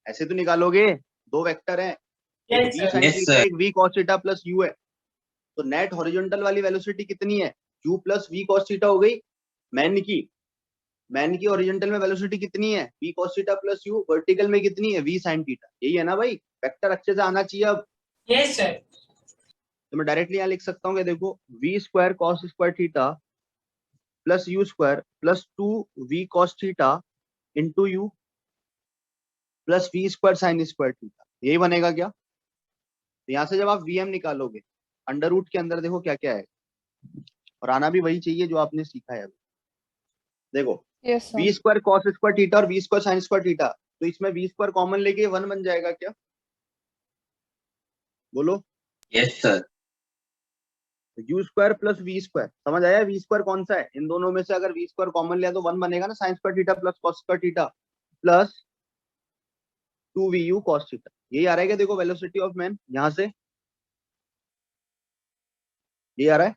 ऐसे तो निकालोगे, दो वेक्टर हैं, एक Yes, v sir. sin Yes, theta, sir. एक v cos theta plus u है, तो नेट हॉरिजॉन्टल वाली वेलोसिटी कितनी है, u plus v cos theta हो गई। मैन की हॉरिजॉन्टल में वेलोसिटी कितनी है, v cos theta plus u, vertical में कितनी है, v sin थीटा, यही है ना भाई, वेक्टर अच्छे से आना चाहिए। अब Yes, sir. तो मैं डायरेक्टली यहाँ लिख सकता हूँ कि देखो v square cos square theta plus u square plus 2v cos theta into u plus v square sine square theta, यही बनेगा क्या? तो यहाँ से जब आप Vm निकालोगे, अंडर रूट के अंदर देखो क्या क्या है, और आना भी वही चाहिए जो आपने सीखा है अभी। देखो Yes, sir. v square cos square theta और v square sine square theta, तो इसमें v स्क्वायर कॉमन लेके 1 बन जाएगा क्या? बोलो। Yes, sir. U square plus V square, समझ आया? वी स्क्वायर कौन सा है इन दोनों में से? अगर वी स्क्वायर कॉमन लिया तो 1 बनेगा ना, sine square theta plus cos square theta plus 2vu cos theta. यही आ रहा है क्या? देखो वेलोसिटी ऑफ मैन यहां से ये आ रहा है,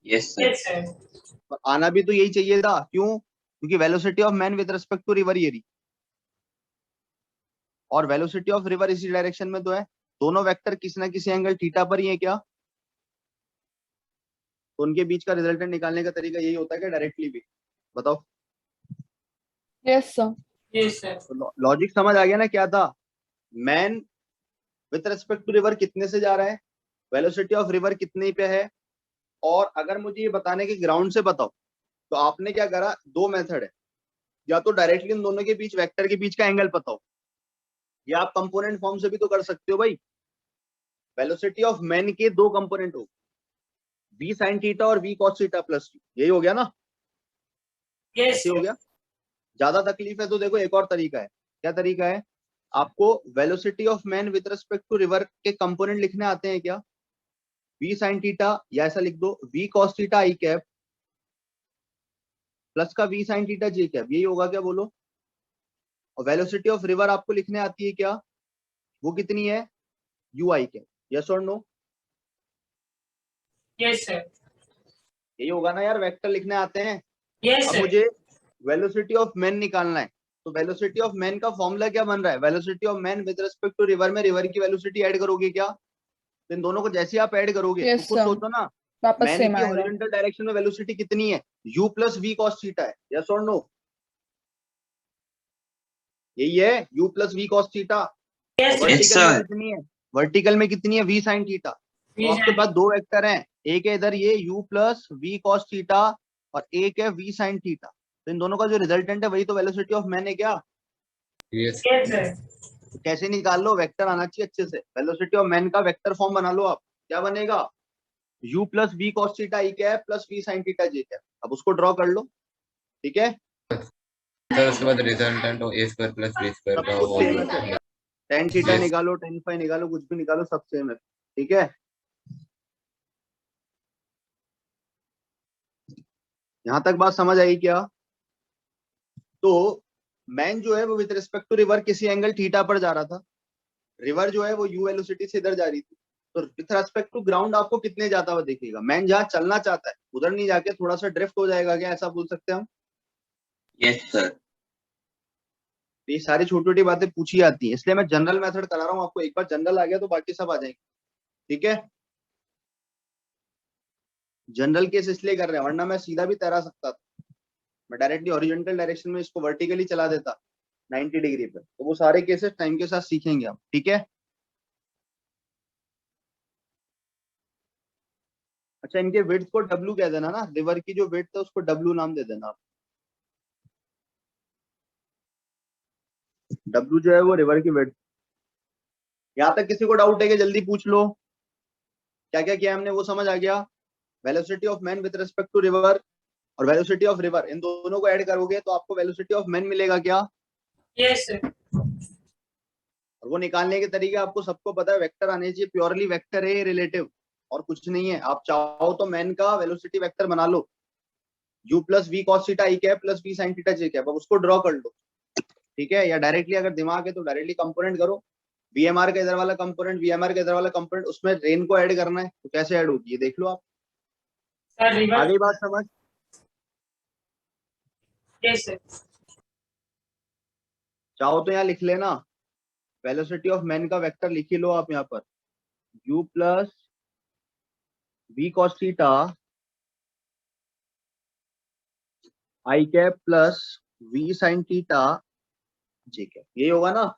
Yes, sir. Yes, sir. और आना भी तो यही चाहिए था। क्यों? क्योंकि velocity of man with respect to river ये रही, और वेलोसिटी ऑफ रिवर इसी डायरेक्शन में तो है। दोनों वेक्टर किसी ना किसी एंगल थीटा पर ही है क्या? तो उनके बीच का रिजल्टेंट निकालने का तरीका यही होता है क्या डायरेक्टली भी? बताओ। Yes, sir. Yes, sir. तो लॉजिक समझ आ गया ना क्या था? Man with respect to river कितने से जा रहा है, वेलोसिटी ऑफ रिवर कितने पे है, और अगर मुझे ये बताने के ग्राउंड से बताओ तो आपने क्या करा? दो मेथड है, या तो डायरेक्टली इन दोनों के बीच वेक्टर के बीच का एंगल बताओ, या आप कंपोनेंट फॉर्म से भी तो कर सकते हो भाई। वेलोसिटी ऑफ मैन के दो कंपोनेंट हो, v sin थीटा और v cos theta plus u, यही हो गया ना? Yes, ऐसे हो sir. गया। ज्यादा तकलीफ है तो देखो एक और तरीका है। क्या तरीका है? आपको velocity of man with respect to river के कंपोनेंट लिखने आते हैं क्या? v sin थीटा, या ऐसा लिख दो v cos theta i cap plus का v sin theta j cap, यही होगा क्या? बोलो। और वेलोसिटी ऑफ रिवर आपको लिखने आती है क्या? वो कितनी है? u i cap. यस और नो? Yes, sir. यही होगा ना यार, वेक्टर लिखने आते हैं। Yes, अब sir. मुझे वेलोसिटी ऑफ मैन निकालना है, तो वेलोसिटी ऑफ मैन का फॉर्मूला क्या बन रहा है? Velocity of man with respect to river में रिवर की वेलोसिटी ऐड करोगे क्या? तो इन दोनों को जैसे आप ऐड करोगे Yes, तो खुद sir. सोचो ना, वापस मैन सेम की आएगा। हॉरिजॉन्टल डायरेक्शन में वेलोसिटी कितनी है? u plus V cos theta है। यस और नो? यही है u plus V cos theta. Yes, sir. Yes, vertical में sir. कितनी है? वर्टिकल में कितनी है? v sine theta. तो V आपके sin पास दो वेक्टर हैं, एक है इधर ये u plus V cos theta और एक है v साइन थीटा। तो इन दोनों का जो रिजल्टेंट है वही तो वेलोसिटी ऑफ मैन है क्या? Yes. Yes, sir. तो कैसे निकाल लो? वेक्टर आना चाहिए अच्छे से। वेलोसिटी ऑफ मैन का वेक्टर फॉर्म बना लो आप। क्या बनेगा? u plus V cos theta i cap plus V sine theta j cap. अब उसको ड्रॉ कर लो, ठीक है? सर उसके बाद रिजल्टेंट हो ए स्क्वायर प्लस बी स्क्वायर सब का कुछ होल। सेम है सर। Tan theta Yes. निकालो, टेन फाई निकालो, कुछ भी निकालो, सब सेम है, ठीक है? यहां तक बात समझ आई क्या? तो मैन जो है वो विद रिस्पेक्ट टू रिवर किसी एंगल थीटा पर जा रहा था, रिवर जो है वो u वेलोसिटी से इधर जा रही थी। तो विद रिस्पेक्ट टू ग्राउंड आपको कितने जाता हुआ दिखेगा? मैन जहां चलना चाहता है उधर नहीं जाके थोड़ा सा ड्रिफ्ट हो जाएगा क्या? ऐसा बोल सकते हैं हम? Yes, sir. ये सारी छोटी छोटी बातें पूछी जाती हैं, इसलिए मैं जनरल मेथड करा रहा हूँ आपको। एक बार जनरल आ गया तो बाकी सब आ जाएंगे, ठीक है? जनरल केस इसलिए कर रहे हैं, वरना मैं सीधा भी तैरा सकता था। मैं डायरेक्टली हॉरिजॉन्टल डायरेक्शन में इसको वर्टिकली चला देता 90 डिग्री पे। तो वो सारे केसेस टाइम के साथ सीखेंगे आप, ठीक है? अच्छा, इनके विड्थ को W कह देना ना, रिवर की जो विड्थ है उसको W नाम दे देना आप। W जो है वो रिवर की विड्थ। यहाँ तक किसी को डाउट है कि जल्दी पूछ लो। क्या क्या किया हमने वो समझ आ गया? Velocity of man with respect to river और वेलोसिटी ऑफ रिवर, इन दोनों को ऐड करोगे तो आपको वेलोसिटी ऑफ मैन मिलेगा क्या? Yes, sir. और वो निकालने के तरीके आपको सबको पता है। वेक्टर आने चाहिए, प्योरली वेक्टर है, रिलेटिव और कुछ नहीं है। आप चाहो तो मैन का वेलोसिटी वेक्टर बना लो, u plus V cos theta i cap plus V sine theta j cap. अब उसको ड्रॉ कर लो, ठीक है? या डायरेक्टली अगर दिमाग है तो डायरेक्टली कंपोनेंट करो। वीएमआर का इधर वाला कंपोनेंट, वीएमआर का इधर वाला कंपोनेंट, उसमें रेन को ऐड करना है तो कैसे ऐड होगी ये देख लो आप। Sir, river. आगे बात समझ? Yes, sir. चाहो तो यहाँ लिख लेना, वेलोसिटी ऑफ मैन का वेक्टर लिख ही लो आप यहाँ पर, u plus V cos theta i cap plus V sine theta j cap, यही होगा ना?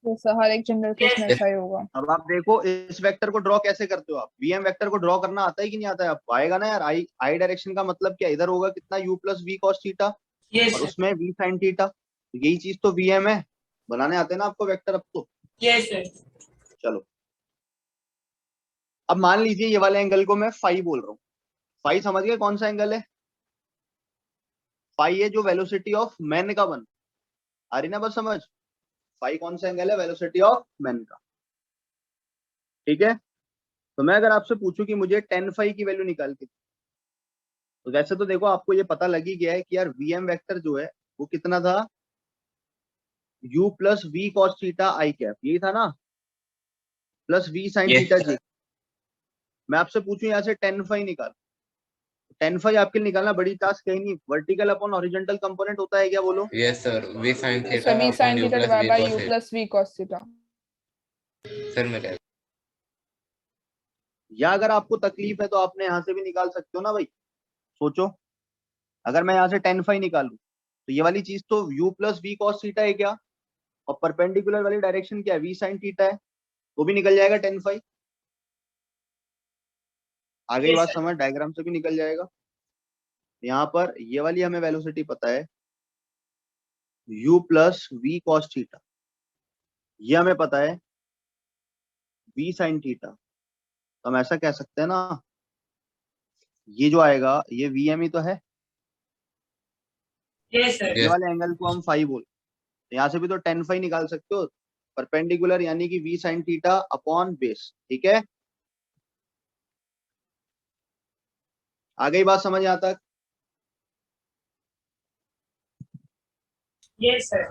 Yes, sir. हर एक जनरल केस में Yes. ऐसा ही होगा। अब आप देखो इस वेक्टर को ड्रॉ कैसे करते हो आप। वीएम वेक्टर को ड्रॉ करना आता है कि नहीं आता है आपको? आएगा ना यार। आई डायरेक्शन का मतलब क्या? इधर होगा कितना? u plus V cos theta Yes, और sir. उसमें v साइन थीटा। तो यही चीज तो वीएम है। बनाने आते हैं ना आपको वेक्टर अब तो? Yes, sir. चलो, अब मान लीजिए ये वाले एंगल को मैं फाई बोल रहा हूँ। फाई समझ गए कौन सा एंगल है? फाई है जो वेलोसिटी ऑफ मैन का बन। आ रही ना बस समझ? फाई कौन सा एंगल है? वेलोसिटी ऑफ मैन का। ठीक है, तो मैं अगर आपसे पूछूं कि मुझे tan फाई की वैल्यू निकाल के, तो वैसे तो देखो आपको ये पता लग ही गया है कि यार वीएम वेक्टर जो है वो कितना था, u plus V cos theta i cap, यही था ना, plus V sine Yes, theta sir. जी। मैं आपसे पूछूं यहाँ से tan फाई निकाल, tan फाई आपके लिए निकालना बड़ी टास्क है नहीं, वर्टिकल अपॉन हॉरिजॉन्टल कंपोनेंट होता है क्या, बोलो? Yes, sir. V sin So theta v upon sin U theta plus divided V by cos u theta. plus v cos theta. Sir मेरा या अगर आपको तकलीफ है तो आपने यहाँ से भी निकाल सकते हो ना भाई। सोचो, अगर मैं यहाँ से tan फाई निकालूं तो ये वाली चीज तो u plus V cos theta है क्या, और परपेंडिकुलर वाली डायरेक्शन क्या है, v साइन थीटा है, वो भी निकल जाएगा tan फाई। आगे Yes, बात sir. समझ, डायग्राम से भी निकल जाएगा। यहाँ पर ये वाली हमें वेलोसिटी पता है u plus V cos theta, ये हमें पता है v साइन थीटा, तो हम ऐसा कह सकते हैं ना, ये जो आएगा ये vm ही तो है, Yes, sir. ये Yes. वाले एंगल को हम फाई बोलते हैं। यहाँ से भी तो tan फाई निकाल सकते हो, परपेंडिकुलर यानी कि v sine theta upon base. ठीक है, आ गई बात समझ यहाँ तक? Yes, sir.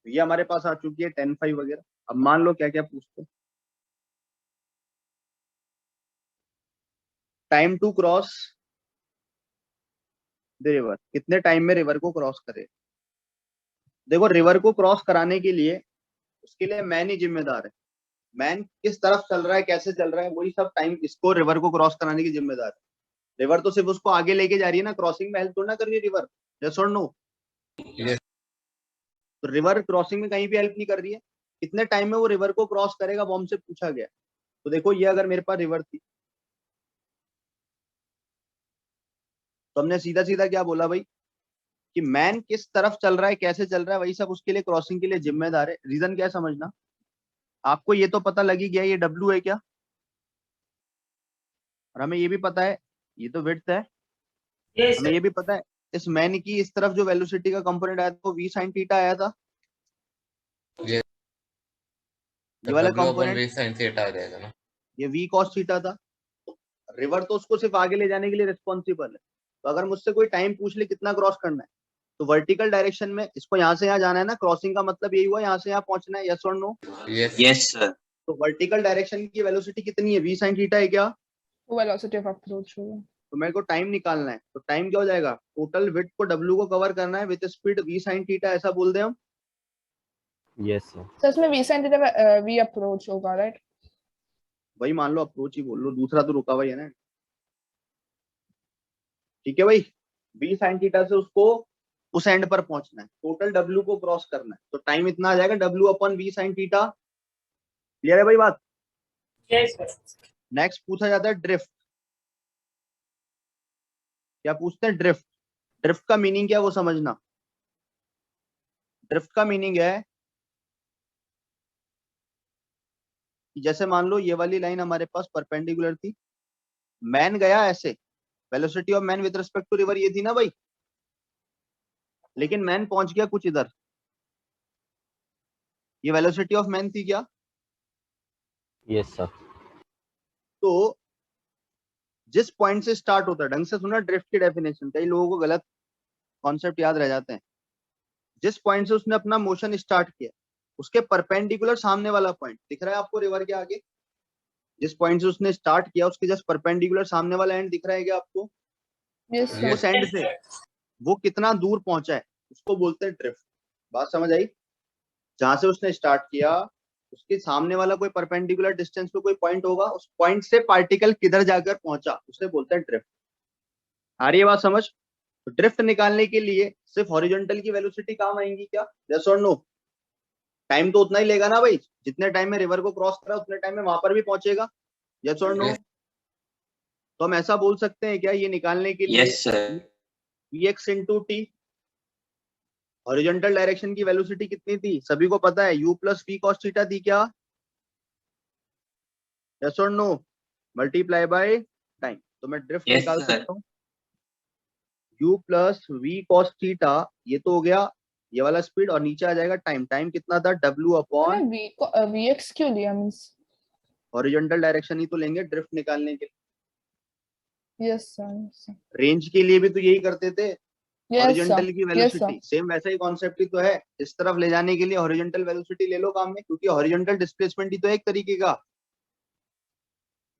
ये हमारे पास आ चुकी है tan फाई वगैरह। अब मान लो क्या क्या पूछते हैं, time to cross the river, कितने टाइम में रिवर को क्रॉस करे। देखो रिवर को क्रॉस कराने के लिए उसके लिए मैन ही जिम्मेदार है, मैन किस तरफ चल रहा है कैसे चल रहा है वही सब टाइम इसको रिवर को क्रॉस कराने की जिम्मेदार है। रिवर तो सिर्फ उसको आगे लेके जा रही है ना, क्रॉसिंग में हेल्प तो ना कर रही है रिवर, यस और नो? Yes. तो रिवर क्रॉसिंग में कहीं भी हेल्प नहीं कर रही है, कितने टाइम में वो रिवर को क्रॉस करेगा वो हमसे पूछा गया। तो देखो ये अगर मेरे पास रिवर थी तो हमने सीधा सीधा क्या बोला भाई कि मैन किस तरफ चल रहा है कैसे चल रहा है वही सब उसके लिए क्रॉसिंग के लिए जिम्मेदार है। रीजन क्या है समझना, आपको ये तो पता लगी गया ये W है क्या, और हमें ये भी पता है ये तो विड्थ है, Yes, हमें sir. ये भी पता है इस मैन की इस तरफ जो वेलोसिटी का कंपोनेंट आया था वो v sin थीटा आया था, Yes. ये वाला W upon component V sin theta आ जाएगा ना। ये v cos थीटा था। तो रिवर तो उसको सिर्फ आगे ले जाने के लिए रिस्पॉन्सिबल है, तो अगर मुझसे कोई टाइम पूछ ले कितना क्रॉस करना है तो वर्टिकल डायरेक्शन में इसको यहाँ से यहाँ जाना है ना, क्रॉसिंग का मतलब यही हुआ यहाँ से यहाँ पहुंचना है, यस और नो? Yes. Yes, sir. तो वर्टिकल डायरेक्शन की वेलोसिटी कितनी है, v sin थीटा है क्या, वो velocity of approach होगा। तो मेरे को टाइम निकालना है, तो टाइम क्या हो जाएगा, टोटल विड्थ को W को कवर करना है with speed v sin theta, ऐसा बोल दे हम। Yes, sir. So इसमें v sin theta v approach होगा, right? वही मान लो, अप्रोच ही बोल लो, दूसरा तो रुका हुआ ही है ना। ठीक है भाई, v sin थीटा से उसको उस एंड पर पहुंचना है, टोटल W को क्रॉस करना है, तो टाइम इतना आ जाएगा W अपन v sin थीटा। क्लियर है भाई बात? Yes, sir. नेक्स्ट पूछा जाता है ड्रिफ्ट। क्या पूछते हैं, ड्रिफ्ट। ड्रिफ्ट का मीनिंग क्या है वो समझना। ड्रिफ्ट का मीनिंग है कि जैसे मान लो ये वाली लाइन हमारे पास परपेंडिकुलर थी, मैन गया ऐसे, velocity of man with respect to river ये थी ना भाई, लेकिन मैन पहुंच गया कुछ इधर, ये वेलोसिटी ऑफ मैन थी क्या? Yes, sir. तो जिस पॉइंट से स्टार्ट होता है, ढंग से सुना ड्रिफ्ट की डेफिनेशन, कई लोगों को गलत कॉन्सेप्ट याद रह जाते हैं। जिस पॉइंट से उसने अपना मोशन स्टार्ट किया उसके परपेंडिकुलर सामने वाला पॉइंट दिख रहा है आपको रिवर के आगे, जिस पॉइंट से उसने स्टार्ट किया उसके जस्ट परपेंडिकुलर सामने वाला एंड दिख रहा है क्या आपको? Yes, sir. उस एंड Yes, से sir. वो कितना दूर पहुंचा है उसको बोलते हैं ड्रिफ्ट। बात समझ आई? जहां से उसने स्टार्ट किया उसके सामने वाला कोई परपेंडिकुलर डिस्टेंस पे कोई पॉइंट होगा, उस पॉइंट से पार्टिकल किधर जाकर पहुंचा उसे बोलते हैं ड्रिफ्ट। आ रही है बात समझ? तो ड्रिफ्ट निकालने के लिए सिर्फ हॉरिजॉन्टल की वेलोसिटी काम आएंगी क्या, यस और नो? टाइम तो उतना ही लेगा ना भाई, जितने टाइम में रिवर को क्रॉस करा उतने टाइम में वहां पर भी पहुंचेगा, यस और नो? Yes. तो हम ऐसा बोल सकते हैं क्या ये निकालने के लिए Yes, sir. vx into T, horizontal direction की वेलोसिटी कितनी थी सभी को पता है, u plus V cos theta थी क्या, यस और नो? Multiply by time. तो मैं ड्रिफ्ट Yes, निकाल sir. सकता हूँ, u plus V cos theta, ये तो हो गया ये वाला स्पीड, और नीचे आ जाएगा टाइम। टाइम कितना था, w अपॉन मैंने v को vx क्यों लिया मींस? हॉरिजॉन्टल डायरेक्शन ही तो लेंगे ड्रिफ्ट निकालने के लिए। यस सर, रेंज के लिए भी तो यही करते थे, यस हॉरिजॉन्टल सर, की यस वेलोसिटी सर। सेम वैसा ही कॉन्सेप्ट ही तो है। इस तरफ ले जाने के लिए हॉरिजॉन्टल वेलोसिटी ले लो काम में, क्योंकि हॉरिजॉन्टल डिस्प्लेसमेंट ही तो है एक तरीके का।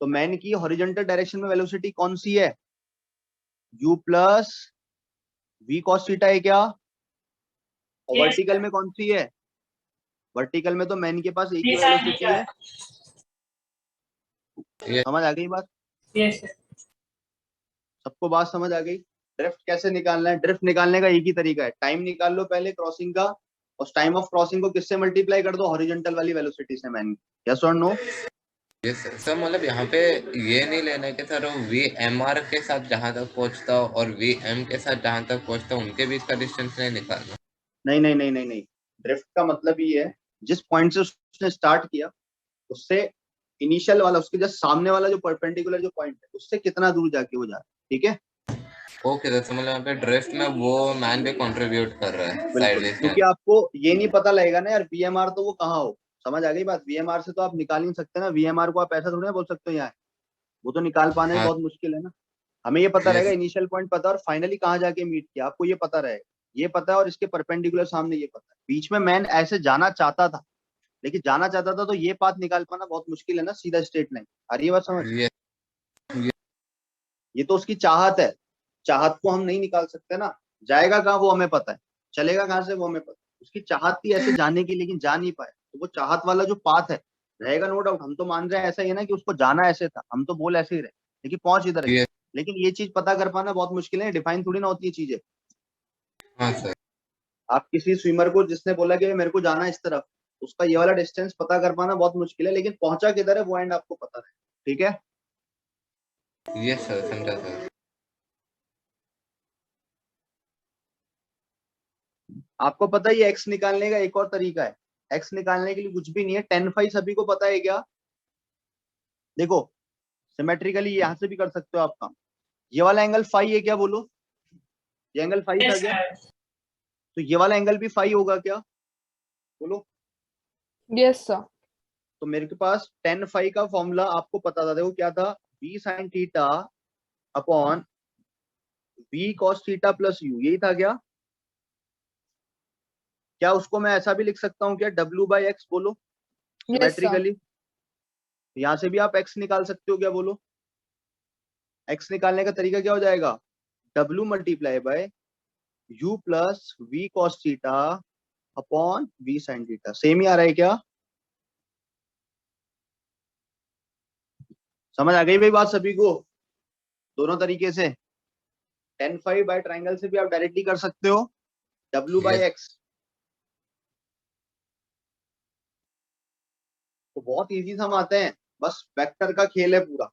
तो मैन की हॉरिजॉन्टल डायरेक्शन में वेलोसिटी कौन सी है, u plus V cos theta है क्या, और Yes, वर्टिकल में कौन सी है, वर्टिकल में तो मैन के पास एक ही V sin वेलोसिटी theta। है। Yes. समझ आ गई बात, Yes, sir। सबको बात समझ आ गई। ड्रिफ्ट कैसे निकालना है, ड्रिफ्ट निकालने का एक ही तरीका है, टाइम निकाल लो पहले क्रॉसिंग का, और टाइम ऑफ क्रॉसिंग को किससे मल्टीप्लाई कर दो, हॉरिजॉन्टल वाली वेलोसिटी से मैन। यस और नो? Yes sir. सर मतलब यहाँ पे ये नहीं लेना है कि सर वी एम आर के साथ जहाँ तक पहुँचता हो और वी एम के साथ जहाँ तक पहुँचता हो उनके बीच का डिस्टेंस नहीं निकालना। नहीं नहीं नहीं नहीं नहीं, ड्रिफ्ट का मतलब ये है जिस पॉइंट से उसने स्टार्ट किया उससे इनिशियल वाला, उसके जस्ट सामने वाला जो परपेंडिकुलर जो पॉइंट है उससे कितना दूर जाके वो जा रहा है, ठीक है। ओके सर, तो मतलब यहाँ पे ड्रिफ्ट में वो मैन भी कंट्रीब्यूट कर रहा है बिल्कुल, साइडवेज क्योंकि आपको ये नहीं पता लगेगा ना यार वीएमआर तो वो कहाँ हो। समझ आ गई बात, वीएमआर से तो आप निकाल ही नहीं सकते ना, वीएमआर को आप ऐसा थोड़ी ना बोल सकते हो यहाँ, वो तो निकाल पाना ही हाँ। बहुत मुश्किल है ना। हमें ये पता रहेगा यस। इनिशियल पॉइंट पता है और फाइनली कहाँ जाके मीट किया, आपको ये पता रहेगा, ये पता है और इसके परपेंडिकुलर सामने ये पता है। बीच में मैन ऐसे जाना चाहता था, लेकिन जाना चाहता था तो ये पाथ निकाल पाना बहुत मुश्किल है ना, सीधा स्ट्रेट लाइन। आ रही है बात समझ? यस। ये तो उसकी चाहत है, चाहत को हम नहीं निकाल सकते ना, जाएगा कहाँ वो हमें पता है, चलेगा कहाँ से वो हमें पता है। उसकी चाहत थी ऐसे जाने की, लेकिन जा नहीं पाए, तो वो चाहत वाला जो पाथ है रहेगा, नो डाउट। हम तो मान रहे हैं ऐसा ही है ना कि उसको जाना ऐसे था, हम तो बोल ऐसे ही रहे, लेकिन पहुंच इधर गए। Yes. लेकिन ये चीज पता कर पाना बहुत मुश्किल है, डिफाइन थोड़ी ना होती है चीजें। हाँ सर। आप किसी स्विमर को जिसने बोला कि मेरे को जाना है इस तरफ, उसका ये वाला डिस्टेंस पता कर पाना बहुत मुश्किल है, लेकिन पहुंचा किधर है वो एंड आपको पता है, ठीक है। यस सर, समझा सर। आपको पता है ये एक्स निकालने का एक और तरीका है, एक्स निकालने के लिए कुछ भी नहीं है, tan फाई सभी को पता है क्या, देखो सिमेट्रिकली यहाँ से भी कर सकते हो आप काम। ये वाला एंगल फाई है क्या, बोलो, ये एंगल फाई था Yes, क्या, sir। तो ये वाला एंगल भी फाई होगा क्या, बोलो। Yes sir. तो मेरे के पास tan फाई का फॉर्मूला आपको पता था, देखो क्या था, v sin theta upon v cos theta plus u, यही था क्या। क्या उसको मैं ऐसा भी लिख सकता हूँ क्या, w बाई एक्स, बोलो यस सर। सिमेट्रिकली। यहाँ से भी आप x निकाल सकते हो क्या, बोलो। x निकालने का तरीका क्या हो जाएगा, w multiply by u plus V cos theta upon v sin theta. Same ही आ रहा है क्या, समझ आ गई भाई बात सभी को, दोनों तरीके से। tan फाइव बाय ट्राइंगल से भी आप डायरेक्टली कर सकते हो, w बाई Yes. एक्स। तो बहुत इजी सम आते हैं, बस वेक्टर का खेल है पूरा,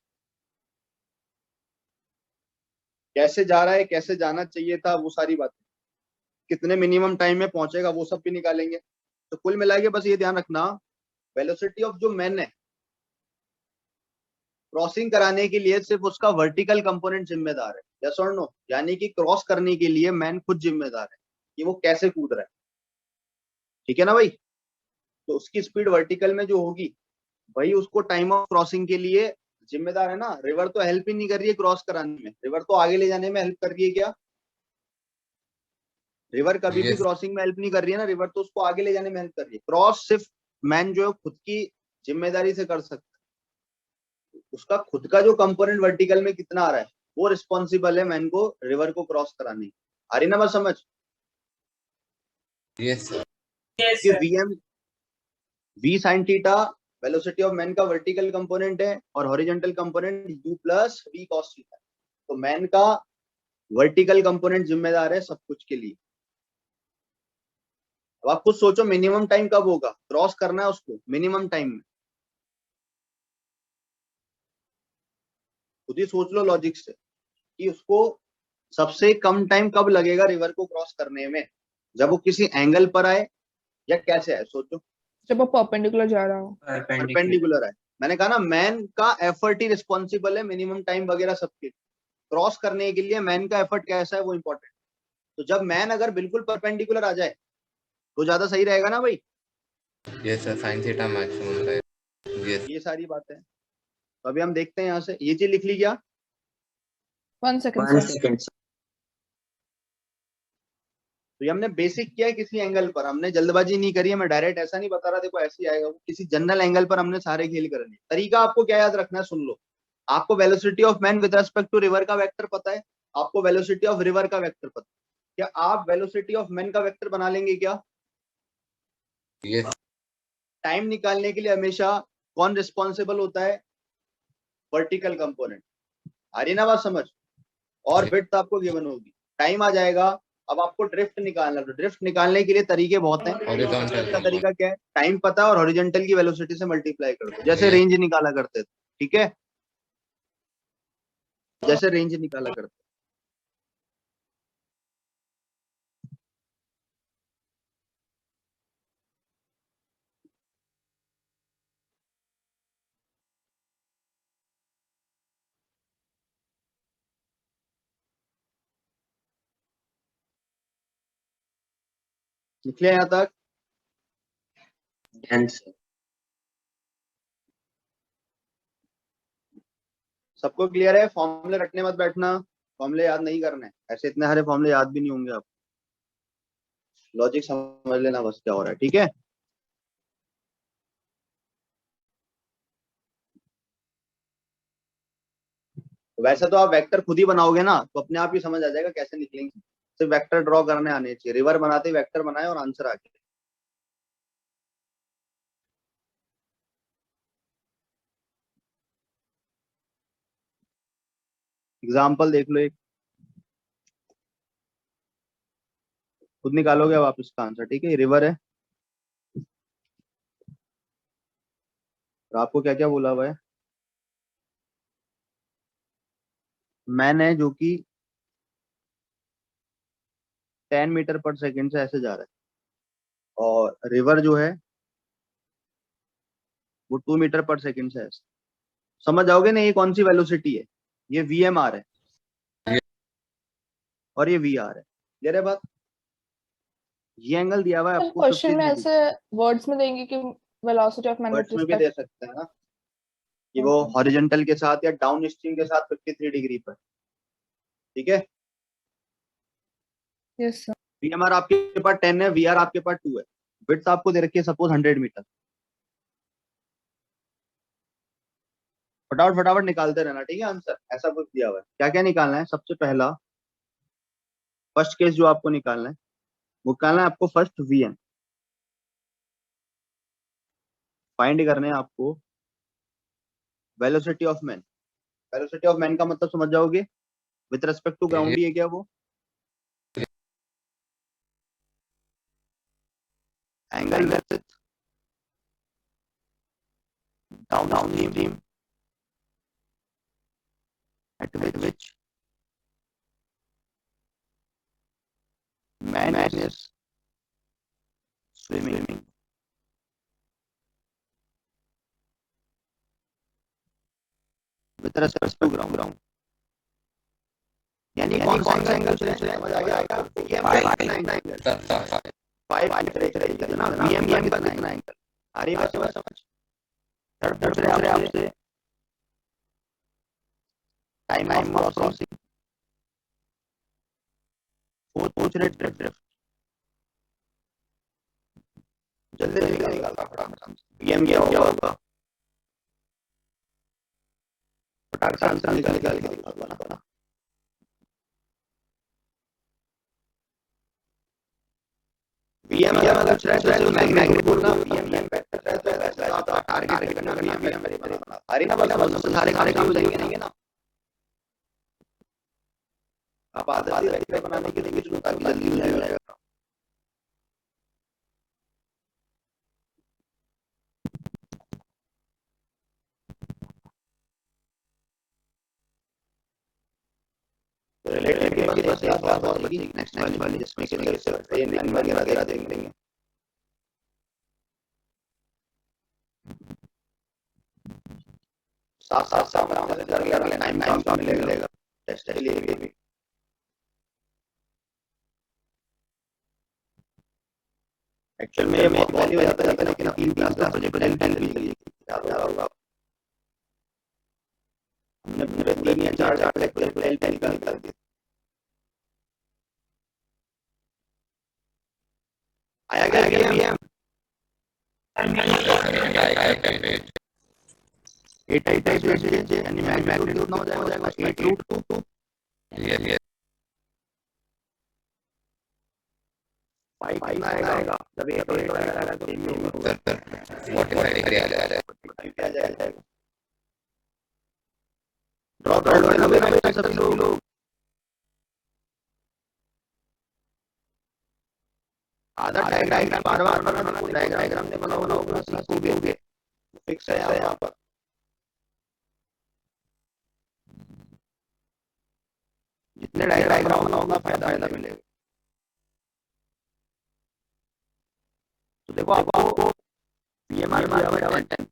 कैसे जा रहा है, कैसे जाना चाहिए था, वो सारी बातें, कितने मिनिमम टाइम में पहुंचेगा वो सब भी निकालेंगे। तो कुल मिला के बस ये ध्यान रखना, वेलोसिटी ऑफ जो मैन है क्रॉसिंग कराने के लिए सिर्फ उसका वर्टिकल कंपोनेंट जिम्मेदार है, यस और नो, यानी कि क्रॉस करने के लिए मैन खुद जिम्मेदार है कि वो कैसे कूद रहा है, ठीक है ना भाई। तो उसकी स्पीड वर्टिकल में जो होगी वही उसको टाइम ऑफ क्रॉसिंग के लिए जिम्मेदार है ना। रिवर तो हेल्प ही नहीं कर रही है क्रॉस कराने में, रिवर तो आगे ले जाने में हेल्प कर रही है क्या, रिवर कभी भी Yes. क्रॉसिंग में हेल्प नहीं कर रही है ना, रिवर तो उसको आगे ले जाने में हेल्प कर रही है। क्रॉस सिर्फ मैन जो है खुद की जिम्मेदारी से कर सकता है, उसका खुद का जो कंपोनेंट वर्टिकल में कितना आ रहा है वो रिस्पॉन्सिबल है मैन को रिवर को क्रॉस कराने की। आ रही ना बात समझ, Yes sir. Yes, कि sir। VM V sine theta velocity of man का वर्टिकल कंपोनेंट है और horizontal component U plus V cos theta. तो मैन का वर्टिकल कंपोनेंट जिम्मेदार है सब कुछ के लिए। अब आप खुद सोचो मिनिमम टाइम कब होगा, क्रॉस करना है उसको मिनिमम टाइम में, खुद ही सोच लो लॉजिक से कि उसको सबसे कम टाइम कब लगेगा रिवर को क्रॉस करने में, जब वो किसी एंगल पर आए या कैसे आए, सोचो। जब वो परपेंडिकुलर जा रहा हो। परपेंडिकुलर है, मैंने कहा ना मैन का एफर्ट ही रिस्पॉन्सिबल है मिनिमम टाइम वगैरह सबके। क्रॉस करने के लिए मैन का एफर्ट कैसा है वो इंपॉर्टेंट। तो जब मैन अगर बिल्कुल परपेंडिकुलर आ जाए तो ज्यादा सही रहेगा ना भाई। Yes sir, sine theta maximum रहेगा। यस ये सारी बातें हैं। तो अभी हम देखते हैं यहाँ से, ये चीज लिख ली क्या? 1 second, 1 sir. second, sir. तो ये हमने बेसिक किया है किसी एंगल पर, हमने जल्दबाजी नहीं करी है, मैं डायरेक्ट ऐसा नहीं बता रहा देखो ऐसे ही आएगा, वो किसी जनरल एंगल पर हमने सारे खेल कर लिए। तरीका आपको क्या याद रखना है, सुन लो। आपको velocity of man with respect to river का वेक्टर पता है, आपको वेलोसिटी ऑफ रिवर का वेक्टर पता है। क्या आप वेलोसिटी ऑफ मैन का वेक्टर बना लेंगे क्या? यस टाइम निकालने के लिए हमेशा कौन रिस्पॉन्सिबल होता है? Vertical component. आ रही ना बात समझ? और जी। विड्थ आपको गिवन होगी, टाइम आ जाएगा। अब आपको ड्रिफ्ट निकालना, तो ड्रिफ्ट निकालने के लिए तरीके बहुत हैं। हॉरिजॉन्टल का तरीका क्या है? टाइम पता है और हॉरिजॉन्टल की वेलोसिटी से मल्टीप्लाई कर दो, जैसे Yes. रेंज निकाला करते थे, ठीक है? जैसे रेंज निकाला करते। निकले यहाँ तक? Done, sir. सबको क्लियर है? फॉर्मूले रटने मत बैठना, फॉर्मूले याद नहीं करने, ऐसे इतने सारे फॉर्मूले याद भी नहीं होंगे आप। लॉजिक समझ लेना बस क्या हो रहा है, ठीक है? वैसे तो आप वेक्टर खुद ही बनाओगे ना, तो अपने आप ही समझ आ जाएगा कैसे निकलेंगे। सिर्फ वेक्टर ड्रॉ करने आने चाहिए, रिवर बनाते वेक्टर बनाए और आंसर आ गया। एग्जाम्पल देख लो एक, खुद निकालोगे अब आप इसका आंसर, ठीक है? रिवर है और आपको क्या क्या बोला हुआ है? मैन है जो कि 10 मीटर पर सेकंड से ऐसे जा रहा है, और रिवर जो है वो 2 मीटर पर सेकंड से ऐसे। समझ जाओगे ना ये कौन सी वेलोसिटी है? ये VMR है और ये VR है। क्लियर है बात? ये एंगल दिया हुआ है सर आपको क्वेश्चन 50 में डिग्री। ऐसे वर्ड्स में देंगे कि velocity of man with words में भी दे रिस्पेक्ट। सकते हैं ना, कि वो हॉरिजॉन्टल के साथ या डाउन स्ट्रीम के साथ 53 डिग्री पर, ठीक है? Yes sir. VMR आपके पास 10 है, VR आपके पास 2 है, विड्थ आपको दे रखी है सपोज 100 मीटर। फटाफट फटाफट निकालते रहना, ठीक है? आंसर ऐसा कुछ दिया हुआ है, क्या क्या निकालना है? सबसे पहला फर्स्ट केस जो आपको निकालना है वो निकालना है आपको फर्स्ट VN फाइंड करने हैं आपको। Velocity of man, velocity of man का मतलब समझ जाओगे, विथ रेस्पेक्ट टू ग्राउंड ही है क्या वो? Angle with down stream at which man is swimming with respect to ground। यानी कौन सा एंगल से समझ आ गया आपको? ये एंगल 5 मीटर कितना VM का कितना एंगल? आ रही बात समझ? थर्ड आपसे टाइम ऑफ क्रॉसिंग, फोर्थ पूछ रहे ड्रिफ्ट। जल्दी निकाल फटाफट। VM क्या होगा? फटाफट से आंसर निकाल बना। VM मतलब मैग्नीट्यूड बोलना, VM वेक्टर है, तो वैसे आपका टारगेट करना VM बना। आ रही ना बात समझ? सारे काम हो जाएंगे ना। आप आदत वेक्टर बनाने के लिए ताकि जल्दी हो जाएगा। रिलेटेड के बाद बस एक बात और बचेगी नेक्स्ट वाली जिसमें कि ट्रेन वगैरह देंगे। साथ साथ टाइम मिलेगा। टेस्ट के लिए भी एक्चुअल में ये बहुत वैल्यू हो जाता है, लेकिन 3 क्लास प्रोजेक्ट होगा हमने पूरे 3 या 4 लेक्चर एल पेन निकाल दिए। आया गया ये एट यानी मैग्नीट्यूड कितना हो जाएगा 8√2 5 आएगा जब ये तो आएगा तो 45 डिग्री आ जाएगा। ड्रॉ कर लो ना सभी लोग। आधा डायग्राम बार-बार बनाना, डायग्राम ने बनाओगे सीखोगे, फिक्स है यहाँ पर। जितने डायग्राम बनाओगे फायदा मिलेगा। तो देखो आपको पीएमआर दिया 10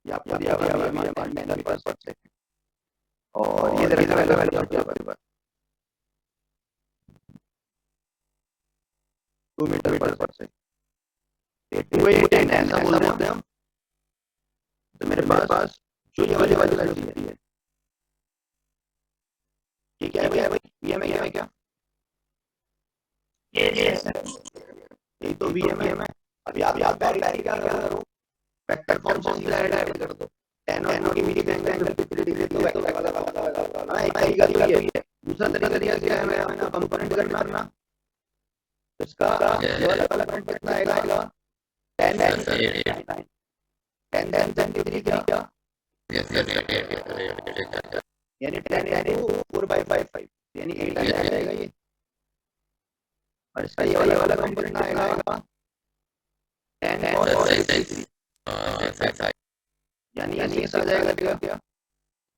या आपको दिया पीएमआर 10% और ये जरा वैल्यू आपके पास 2 मीटर पर सेकंड ऐसा बोल रहे हैं हम। तो मेरे पास जो ये वाली वैल्यू है ठीक है भाई वीएम है क्या? ये तो वीएम है। अभी आप डायरेक्ट क्या करो वेक्टर फॉर्म से डायरेक्ट कर दो 10 और की मीडियन एंगल 50 डिग्री तो वेक्टर वाला एक तरीका तो ये है। दूसरा तरीका क्या है मैंने कंपोनेंट करना इसका अलग कंपोनेंट कितना आएगा 10 डिग्री क्या यानी 10 यानी 8 आ जाएगा ये। और इसका ये वाला कंपोनेंट आएगा 10 यानी ये आ जाएगा क्या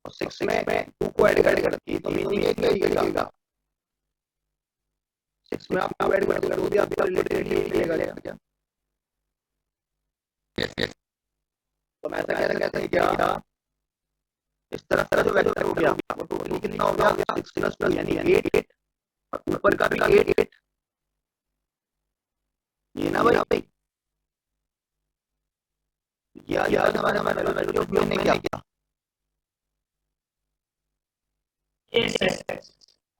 और 6 में 2 को ऐड करती तो मीनिंग एक लगेगा 6 में आप ऐड कर दो आपका रिलेटेड मिलेगा क्या। तो मैं ऐसा कहते हैं क्या इस तरफ जो वेक्टर हो गया वो टोटली कितना हो गया 6 प्लस यानी 8 और ऊपर का भी 8 ये ना भाई या हमारा वैल्यू उपयोग नहीं किया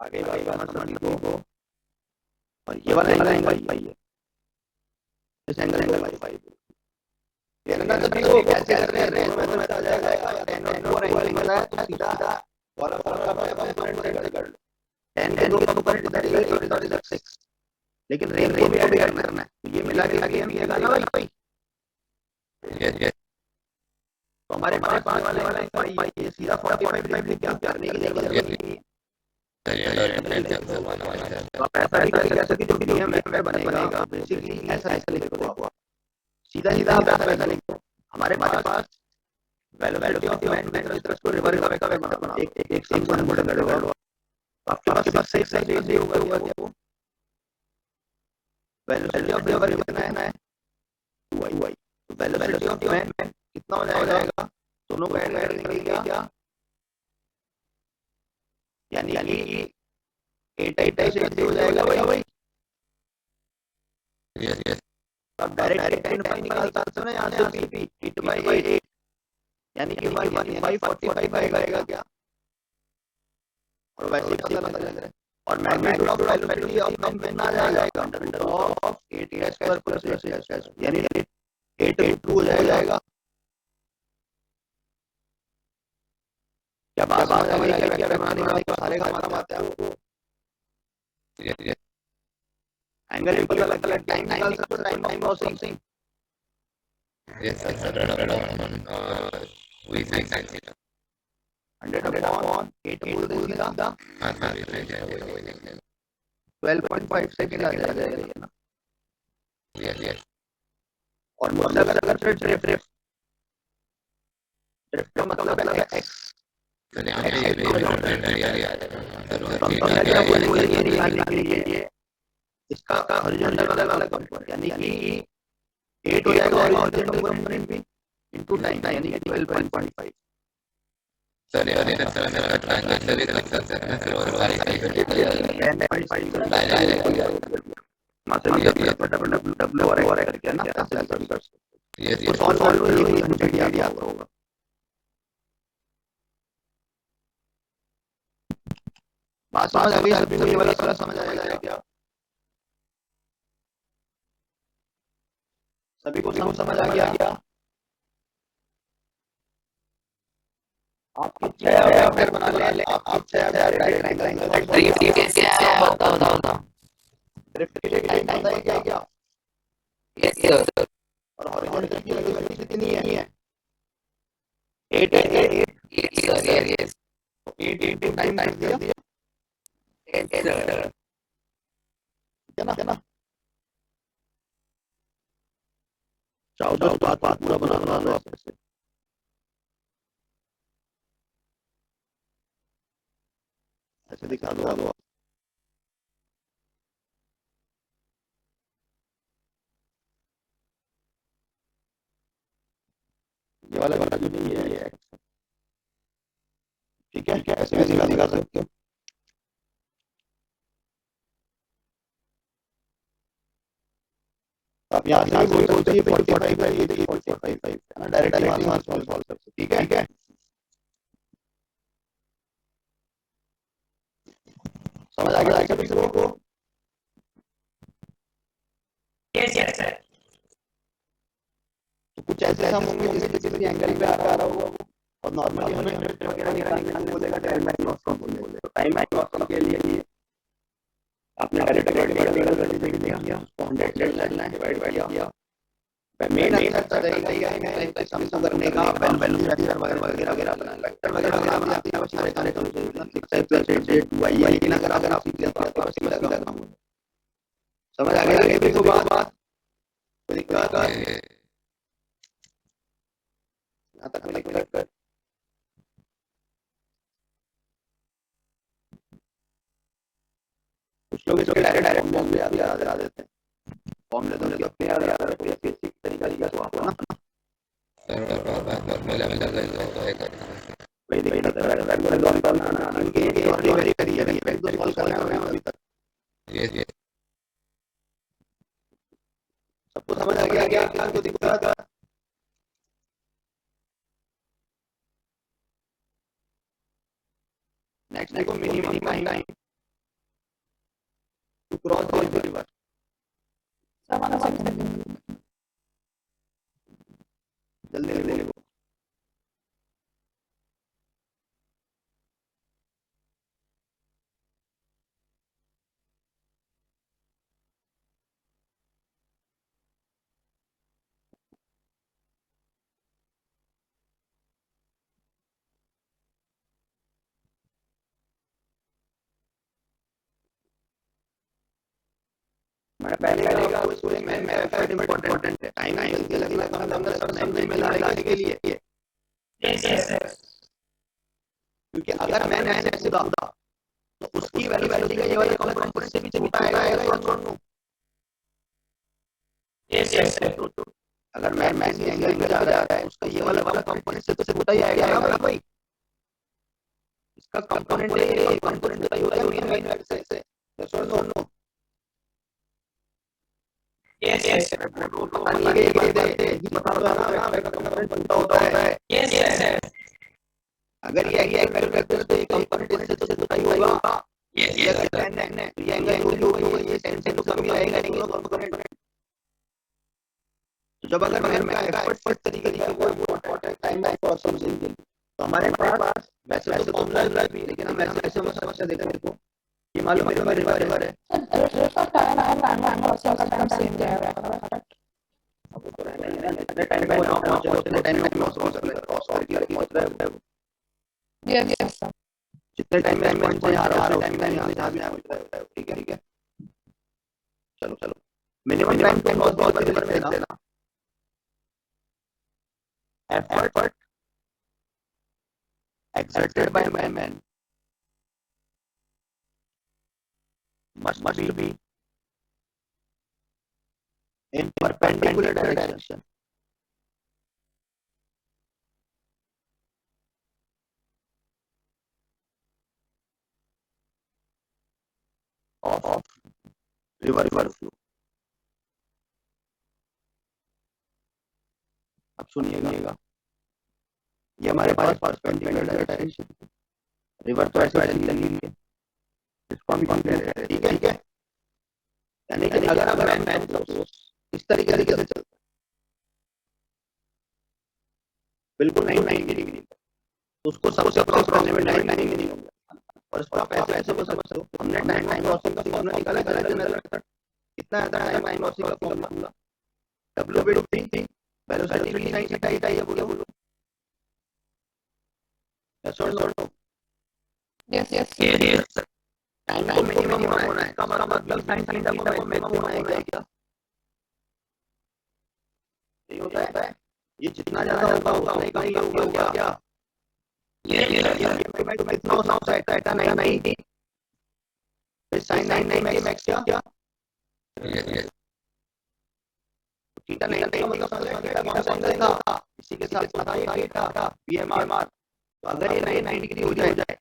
आगे को और ये वाला एंगल भाई है इस एंगल भाई ये ना जब भी कैसे कर रहे हैं तो आ जाएगा 10 और एंगल मिला है तो सीधा वाला कंपोनेंट ऐड कर लो 10 के दो कंपोनेंट दैट इज 6 लेकिन रेन को भी ऐड करना है ये मिला के आगे हम ये गाना भाई तो हमारे पास वाला ये सीधा 45 डिग्री क्या करने की जरूरत नहीं है। तो आप ऐसा ही करके जो वीडियो में बनेगा बेसिकली ऐसा लिख दो सीधा आप ऐसा लिख दो हमारे पास वैल्यू ऑफ मैग्नीट्यूड इसको रिवर्स बना एक सेम मॉडल कर लो आपके पास सही होगा वो वैल्यू ऑफ रिवर्स कितना है 2y तो वैल्यू ऑफ मैन कितना हो जाएगा दोनों को ऐड करके क्या यानी 8 से हो जाएगा भाई यस अब डायरेक्ट 10 निकाल सकते हो ना यहां से भी 8 यानी कि 545 आएगा क्या और वैसे पता लग रहा है और magnitude of value of man आ जाएगा under of 8 square plus s यानी 8 हो जाएगा। क्या बात है भाई क्या बनाने का सारे का मतलब आता है आपको एंगल इक्वल अलग टाइम निकाल सकते हो time of something Yes, sir. We think 100 upon 8 बोल दे सीधा 12.5 सेकंड आ जाएगा ये ना yes. और मतलब अगर ड्रिफ्ट का मतलब है x तो यहाँ पे इसका हॉरिजॉन्टल वाला कंपोनेंट यानी कि 8 हो जाएगा हॉरिजॉन्टल कंपोनेंट भी into time यानी कि 12.5. सर यार ये सर मेरा ट्रायंगल से भी कर सकते हैं फिर और सारी चीजें W और करके ना ऐसे भी कर सकते ये हैं. सॉल्व ये 100 आइडिया होगा. बात समझ आ गई? सभी को ये वाला समझ आया क्या? सभी को समझ आ गया क्या? आप कितने वेक्टर बना ले, आप कितने डायरेक्ट एंगल कैसे आया बताओ. ड्रिफ्ट के टाइम पता है क्या? यस सर और हॉरिजॉन्टल की वेलोसिटी कितनी है? 8 yes sir yes 8 into time कर दिया. यस सर है ना? चाहो तो बात पूरा बना लो आप ऐसे. ऐसे दिखा दो. ये वाला जो नहीं है. ठीक है, ऐसे भी दिखा सकते हो. आप यहाँ से भी बोल चाहिए 45 है, ये देखिए 45 है ना, डायरेक्ट वहां सॉल्व कर सकते. ठीक है. समझ आ गया सभी को? यस यस सर तो कुछ ऐसे हम होंगे जिससे किसी एंगल पे आ रहा होगा वो, और नॉर्मली हमें ड्रिफ्ट वगैरह निकालने के लिए बोलेगा टाइम मैक्सिमम बोलेगा. तो टाइम मैक्सिमम के लिए आपने डायरेक्ट लिया, कॉन्टेक्ट लाइन डिवाइड किया. मेन अच्छा तरीका ये है टाइम का सम करने का. वैल्यू वेक्टर वगैरह बनाना. वेक्टर वगैरह आप आते हैं सारे कम 6 प्लस 8 y लेकिन अगर आप सीधे तो आपके पास लगा होगा. समझ आ गया ये देखो बात. दिक्कत यहां तक लिख कुछ लोग इसके डायरेक्ट फॉर्मूले याद देते हैं. फॉर्मूले तो मतलब अपने याद आता है कोई बेसिक तरीका तो आपको ना सर मिला कोई दिक्कत है लॉन्ग टर्म बनाना इनके ऑलरेडी वेरी है ये तो सॉल्व कर रहे हैं अभी तक. ये सबको समझ आ गया क्या कोई दिक्कत है? नेक्स्ट देखो minimum time to cross the river. जल्दी देखो. मैं पहले का उसमें मैं एफर्ट इंपॉर्टेंट है. टाइम जल्दी लगेगा मतलब सब समझ में लाने के लिए. यस यस सर क्योंकि अगर मैंने ऐसे डाला तो उसकी वेलोसिटी का ये वाला कंपोनेंट से भी छोटा आएगा या दोनों. यस यस सर अगर मैं इसी एंगल पे जा रहा है उसका ये वाला कंपोनेंट से तो छोटा ही आएगा ना भाई. इसका कंपोनेंट का होता है मेन एक्सिस से. दोनों यस यस सर पता नहीं है ये बात है ये बता रहा ना वेक्टर का कंपोनेंट बनता होता है. यस यस सर अगर ये वेक्टर तो एक कंपोनेंट से तो छोटा ही होगा. Yes, ये yes, अगर sir. टेन है तो ये एंगल जो होगा ये टेन से तो कम ही आएगा नहीं दोनों कंपोनेंट. तो जब अगर मैं एफर्ट तरीके से वो इम्पोर्टेंट टाइम फॉर समझिंग तो हमारे पास वैसे तो फॉर्मूला भी लेकिन हम ऐसे समस्या देखते हैं. देखो ये मालूम है रिवर है. जितने टाइम पे वहां पहुंचे उतने टाइम में क्रॉस करके पहुंच रहे हैं. Yes. जितने टाइम में पहुंचे आ रहा है टाइम में यहां भी पहुंच रहे हैं. ठीक है चलो मिनिमम टाइम पे बहुत लिख देना. effort exerted by man must be in perpendicular direction of river flow. अब सुनिएगा, ये हमारे पास परपेंडिकुलर डायरेक्शन, रिवर तो ऐसे चली रही है, इसको हम कह रहे हैं, ठीक है। यानी कि अगर मैन इस तरीके से चलता है बिल्कुल 90 डिग्री, तो उसको सबसे क्रॉस करने में टाइम नहीं होगा। और इसको आप ऐसे को समझ सकते हो, हमने टाइम क्रॉसिंग का फॉर्मूला निकाला कितना आता है टाइम क्रॉसिंग का formula, w/t velocity sine theta है, बोलो यस और no. Yes. Yes, sir. Time को मिनिमम होना है, इसका मतलब साइन थीटा को मैक्सिमम होना है क्या, यही होता है। ये जितना ज्यादा होगा उतना ही कम होगा क्या, Yes, sir. कितना होता है थीटा 90 फिर साइन 90 मैक्स क्या थीटा 90 मतलब थीटा कौन सा एंगल था, इसी के साथ था ये थीटा पीएमआर। तो अगर ये 90 डिग्री हो जाए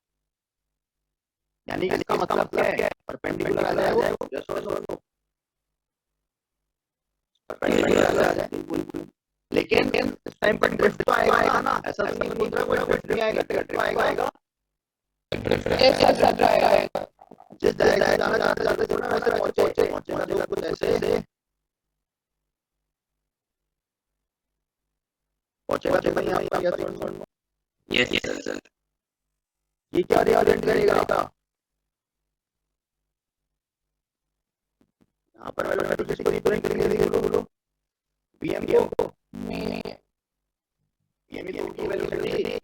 यानी इसका मतलब क्या है, परपेंडिकुलर आ जाए वो, यस और नो, परपेंडिकुलर आ जाए बिल्कुल। लेकिन इस टाइम पर ड्रिफ्ट तो आएगा ना, ऐसा नहीं बोल रहा कोई ड्रिफ्ट नहीं आएगा, ड्रिफ्ट आएगा Yes, आएगा। जिस जगह जाना चाहते थे ना वैसे पहुंचे कुछ ऐसे पहुंचेगा तो भाई यहाँ यस और नो। Yes, sir. ये क्या रिप्रेजेंट करेगा, यहाँ पर वेलोसिटी को रिप्रेजेंट करेंगे, बोलो vm को वेलोसिटी,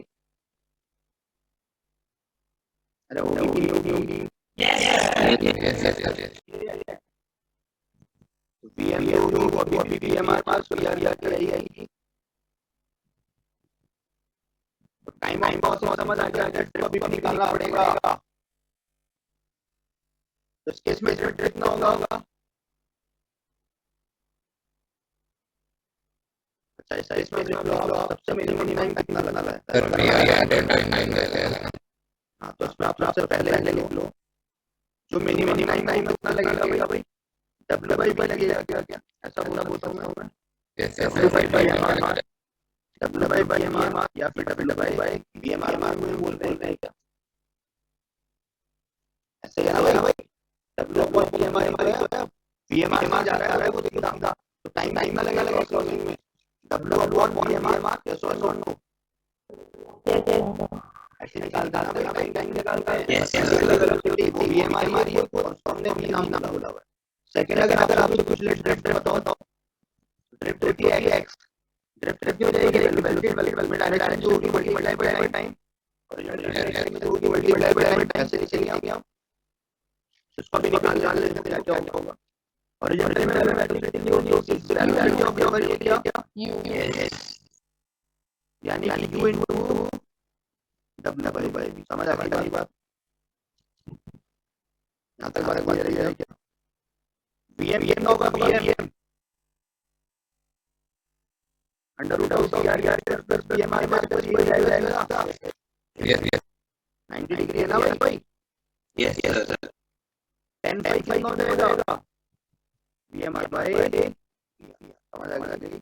अरे होगी vm होगी अभी भी हमारे पास आएगी। टाइम बहुत समझ आ गया, ड्रिफ्ट अभी निकालना पड़ेगा, तो इस केस में ड्रिफ्ट कितना होगा, अच्छा ऐसा इसमें ड्रिफ्ट होगा, सबसे मिनिमम टाइम कितना लगना है सर VR 10.9 हाँ, तो इसमें आप सबसे पहले लिख लो जो मिनिमम टाइम कितना लगेगा भाई, W/V लगेगा क्या, ऐसा बोलता हूँ मैं, W/V W/VMR या फिर W/VMR में बोल रहे हैं क्या, ऐसे क्या भाई, W/VMR VMR जा रहा है वो देखो दाम, तो टाइम लगेगा क्लोजिंग में, W/VMR यस और नो, ऐसे निकालता है ना भाई, टाइम निकालता है, Yes, वेलोसिटी वो VMR हमारी और हमने भी नाम बोला हुआ है। सेकंड अगर आप कुछ ड्रिफ्ट बताओ, ड्रिफ्ट होती है x, ड्रिफ्ट क्यों जाएगी वेलोसिटी में डायरेक्शन जो होगी मल्टीप्लाई बाय टाइम, और डायरेक्शन में जो होगी मल्टीप्लाई बाय टाइम, ऐसे चलेंगे हम इसको भी निकाल लेते हैं क्या होगा। हॉरिजॉन्टल में वेलोसिटी नहीं होगी, उसकी वैल्यू ऑफ होगा ये क्या, यानी कि u into W/V, समझ आ गई बात, यहाँ तक बात क्लियर है क्या, vm कितना होगा, vm under root of CR plus VMR plus ये जाएगा 90 डिग्री है ना भाई, Yes, sir. 10 बाई कितना हो जाएगा, VMR बाई समझ आ गया,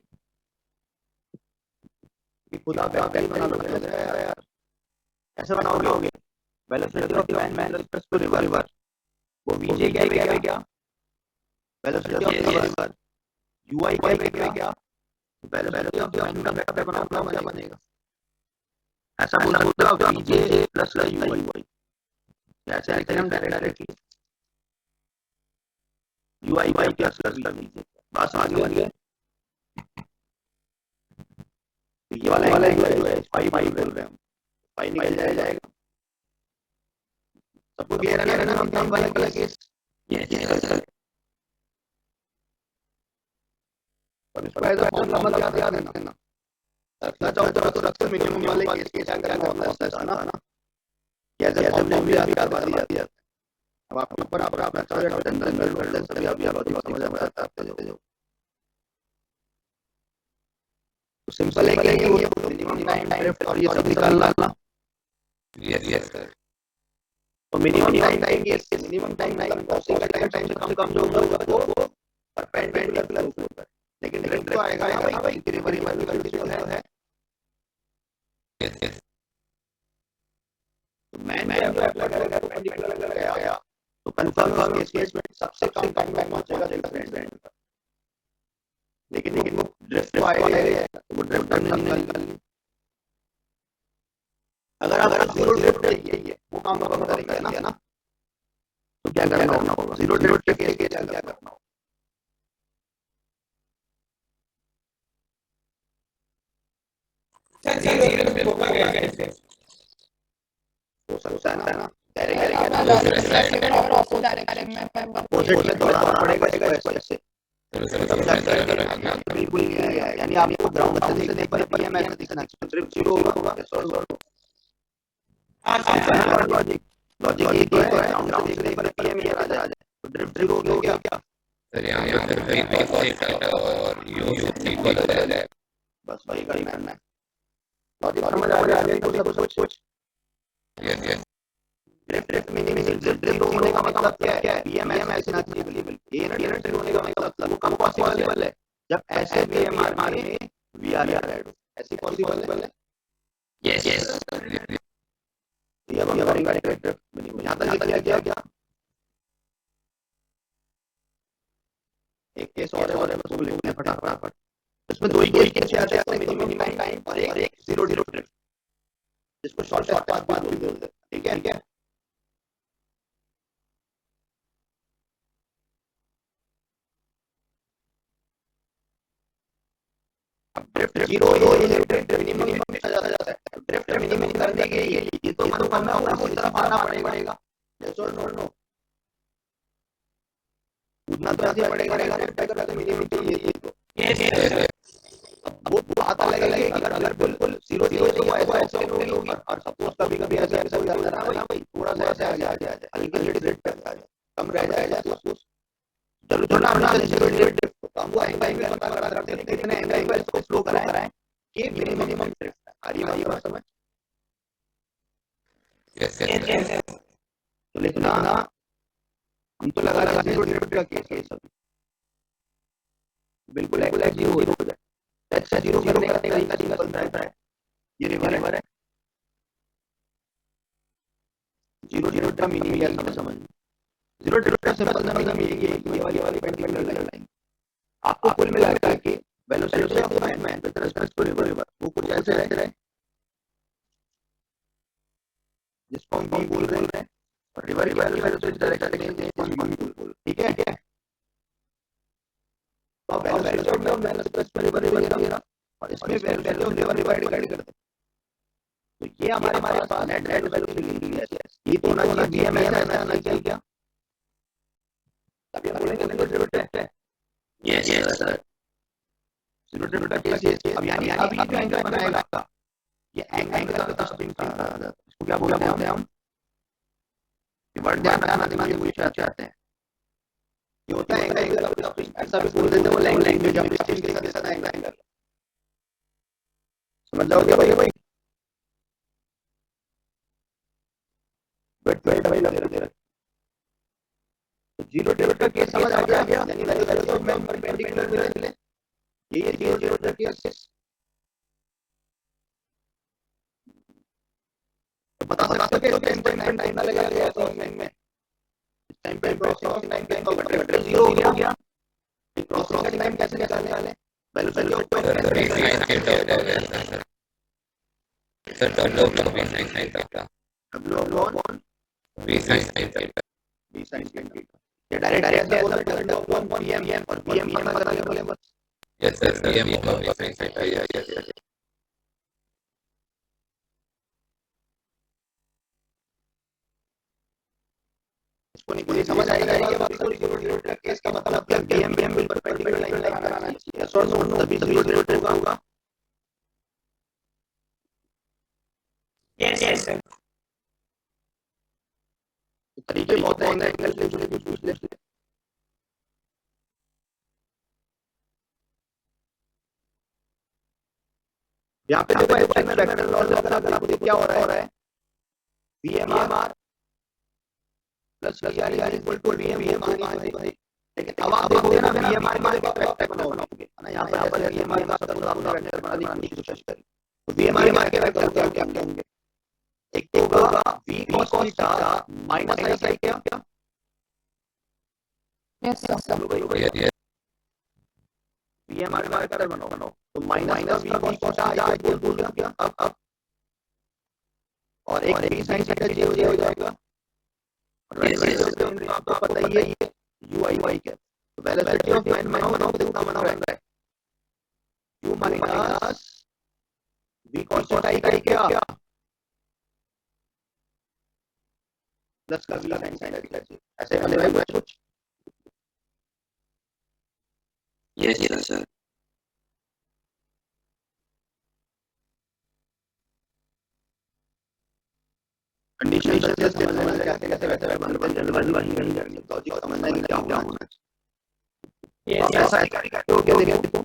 खुद आप बना लो यार, ऐसे बनाओगे velocity of man plus two river, वो VJ क्या वेलोसिटी ऑफ रिवर, UI क्या वेलोसिटी ऑफ मैन का वेक्टर बनाओ क्या बनेगा, ऐसा बोलते हो VJ प्लस UI, ऐसे लिखते हैं हम डायरेक्टली UI प्लस VJ, बस आ गया, ये वाला जो है फाई बोल रहे हैं हम, फाई निकल जाएगा, सबको क्लियर है ना, हम वाला केस, Yes, sir. और इसका ऐसा फॉर्मूला मत याद देना, रखना चाहो तो रख, मिनिमम वाले केस के क्या करना होता है ना, कैसे फॉर्मूला भी याद दिया, अब आपके ऊपर आप रखना चाहो या अंदर सभी आप समझ आ जाता है, जो सिंपल है कि वो मिनिमम टाइम ड्रिफ्ट और ये सब निकालना, Yes, sir. तो मिनिमम टाइम ये मिनिमम टाइम क्रॉसिंग का टाइम से कम जो होगा वो परपेंडिकुलर फ्लो पर, लेकिन ड्रिफ्ट तो आएगा ना भाई, रिवर्सिबल कंडीशन है। तो मैन जो अगर परपेंडिकुलर लगाया तो कंफर्म इस केस में सबसे कम टाइम में पहुंचेगा फ्रंट एंड पर, लेकिन वो ड्रिफ्ट तो आएगा, तो वो ड्रिफ्ट निकाल। अगर आप जीरो ड्रिफ्ट चाहिए वो काम करेंगे ना, तो क्या करना होगा, जीरो ड्रिफ्ट के लिए क्या करना होगा। सर जीरो ड्रिफ्ट होगा कैसे? हो सकता है ना Opposite अपोजिट में दौड़ाना पड़ेगा इसको ऐसे, बिल्कुल नहीं आएगा, यानी आपको ग्राउंड से देख पर पीएम ऐसे दिखना चाहिए, ड्रिफ्ट जीरो होगा। हाँ सर, लॉजिक ये तो है, ग्राउंड से देख पर पीएम ये आ जाए तो ड्रिफ्ट जीरो हो गया क्या। सर यहाँ पे फिर भी cos थीटा और u इक्वल हो जाएगा। बस वही करना है। लॉजिक समझ आ गया तो सब कुछ। यस ड्रिफ्ट ड्रिफ्ट होने का मतलब क्या है, पीएम ऐसे ना चाहिए, ये ड्रिफ्ट होने का मतलब वो कब पॉसिबल है, जब ऐसे पीएम में वी आर ऐसे पॉसिबल है। Yes, yes, sir. ये अब हम करेंगे ड्रिफ्ट मिनिमम, यहां तक क्या एक केस और है बस वो लिखते हैं फटाफट। इसमें दो ही केस आते हैं, मिनिमम टाइम और एक जीरो ड्रिफ्ट, जिसको शॉर्टेस्ट पाथ बोलते हैं। ठीक है, ड्रिफ्ट जीरो ड्रिफ्ट मिनिमम में चला जाता है। ड्रिफ्ट मिनिमम करने के लिए ये तो मन करना होगा, उसी तरफ आना पड़ेगा। यस और नो, कूदना तो ऐसे पड़ेगा, ड्रिफ्ट करके मिनिमम चाहिए तो वो बात अलग है कि अगर बिल्कुल जीरो तो वो ऐसे होगा, और सपोज कभी कभी ऐसा हो जाता है ना भाई, थोड़ा सा ऐसे आ जाए हल्की ड्रिफ्ट आ जाए, कम रह जाए सपोज, चलो हमने जीरो ड्रिफ्ट कम हुआ एंगल पता करते हैं कितने एंगल को स्लो कराएं कि मिनिमम ड्रिफ्ट आ रही है बात समझ। यस तो लिखना हम तो लगा जीरो ड्रिफ्ट का केस अभी बिल्कुल जीरो हो जाए, अच्छा जीरो करने का तरीका सिंपल रहता है, ये रिवर है, जीरो ड्रिफ्ट का मीनिंग क्या है समझ, जीरो ड्रिफ्ट का सिंपल सा मीनिंग ये वाली परपेंडिकुलर लाइन आपको कुल मिला के velocity of man with respect to river वो कुछ ऐसे रहे जिसको हम v बोल रहे हैं, और रिवर की वेलोसिटी डायरेक्टली बोल, ठीक है। तो velocity of man with respect to river और इसमें वेलोसिटी ऑफ रिवर डिवाइड करते हैं, तो ये हमारे पास नेट वेलोसिटी है, ये तो ना चाहिए vm ऐसा आना चाहिए क्या, तब ये बोलेंगे तो ड्रिफ्ट है। Yes, yes, sir. Zero drift का केस अब यानी अभी जो एंगल बनाएगा ये एंगल का स्प्रिंग इसको क्या बोलते हैं हम रिवर्ट ध्यान दिमाग में चाहते हैं, ये होता है एंगल का स्प्रिंग, ऐसा भी बोल देते हैं वो लैंग्वेज हम स्प्रिंग के साथ एंगल समझ जाओगे भाई वेट भाई लग रहा जीरो ड्रिफ्ट का केस समझ आ गया यानी वेलोसिटी ऑफ मैन परपेंडिकुलर मिले ये जीरो ड्रिफ्ट का केस बता सकते हो टाइम लगा गया तो में टाइम पे प्रोसेसिंग टाइम पे ड्रिफ्ट जीरो हो गया, प्रोसेसिंग का टाइम कैसे निकालने वाले velocity of sir v sin theta v sin theta ये डायरेक्ट ऐसे बोल सकते हैं वन pm और pm मतलब बोले बस yes sir v sin theta yes इसको नहीं समझ आएगा ये बात सभी जीरो ड्रिफ्ट का केस का मतलब क्या pm बिल्कुल परपेंडिकुलर लाइन लगाना चाहिए, यस और नो तभी जीरो ड्रिफ्ट होगा। यस सर, तरीके बहुत है एंगल से जुड़े कुछ पूछ ले यहाँ पे देखो एक्शन में वेक्टर लॉस अगर आप देखो क्या हो रहा है VMR plus VRR equal to VMR, लेकिन अब आप देखोगे ना VMR के जगह वेक्टर बनाओगे ना, यहाँ पर जैसे VMR का सपोज आपने वेक्टर बनाने की कोशिश करी तो VMR के वेक्टर क्या होंगे, एक तो होगा V cos theta minus I क्या Yes, sir. VMR का वेक्टर बनाओ तो माइनस का V cos थीटा I बोल क्या अब और एक V sin थीटा J हो जाएगा, और आपको पता ही है UI क्या, तो वेलोसिटी ऑफ लाइन बनाओ कितना बना है U minus V cos theta I क्या प्लस का V sin थीटा J, ऐसे वाले भाई कुछ Yes, sir. कंडीशन से समझने में क्या कैसे वैसे बन लॉजिक समझना है कि क्या होना चाहिए। आप ऐसा करते हो क्या देखो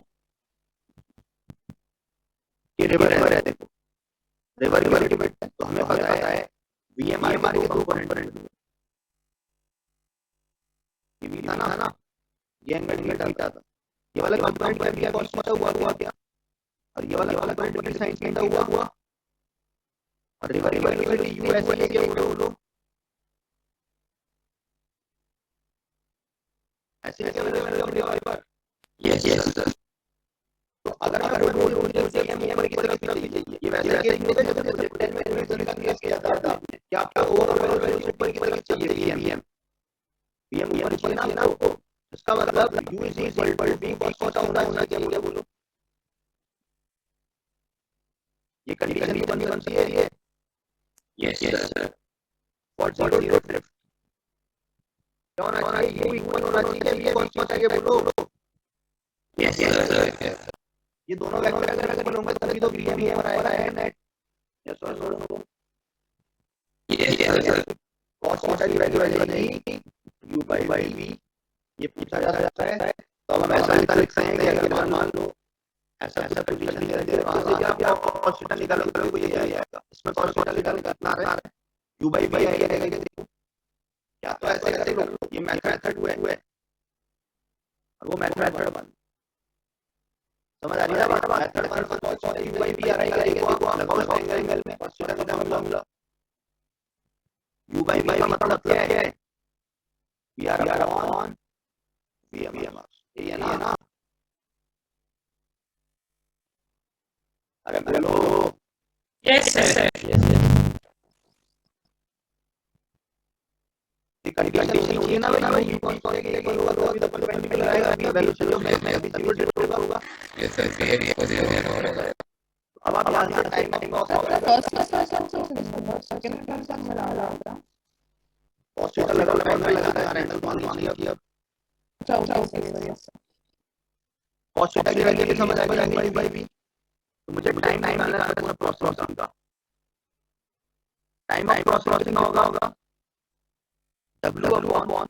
ये रिवर है, देखो रिवर अल्टीमेट है, तो हमें पता है VMR के दो कंपोनेंट ये भी था ना, ये एंगल थीटा था, ये वाला कंपोनेंट क्या cos थीटा हुआ क्या, और ये वाला कंपोनेंट भी sin थीटा हुआ, और रिवर U ऐसे है क्या बोलो ऐसे रिवर Yes, sir. तो अगर ऊपर की तरफ चाहिए ये वैसे केस में जैसे 10 में केस किया था क्या आपको ओवरऑल वैल्यू ऊपर की तरफ चाहिए VM ऊपर चाहिए ना आपको, इसका मतलब U is equal to V cos होना चाहिए मुझे बोलो, ये कंडीशन बनती है ये Yes, sir. What zero drift क्या होना चाहिए, U इक्वल होना चाहिए V cos चाहिए बोलो, Yes, sir. ये दोनों वेक्टर अगर इक्वल होंगे तभी तो VM आएगा नेट, यस और no Yes, sir. cos theta की वैल्यू आ जाएगी U by V, ये पूछा जा सकता है, तो हम ऐसा लिख सकते हैं कि अगर मान लो ऐसा पोजीशन दिया जाए वहां से आपको cos थीटा निकालो तो ये आएगा, इसमें cos थीटा निकालना आ रहा है U by V आएगा, देखो क्या तो ऐसे कर लो ये मेथड हुए और वो मेथड बन समझ आ रही है बात, मेथड बन cos U by V आ रहा है, देखो लगाओ एंगल में cos थीटा का मतलब U by V का मतलब क्या है VR upon VMR, ये है ना, अरे बोलो Yes, sir. Yes, yes. Condition होगी ना भाई U cos के इक्वल होगा तो अभी तो परपेंडिकुलर आएगा, अभी वेलोसिटी ऑफ लाइट में भी जीरो होगा, ये सर ये पोजीशन होगा। अब आप यहां से time cos First class second class में लगा था। cos थीटा लगा एंगल मान लिया कि अब Yes. cos थीटा की वैल्यू समझ आ गई भाई भी, तो मुझे टाइम निकालना है पूरा क्रॉसिंग का, टाइम ऑफ क्रॉसिंग होगा W अपॉन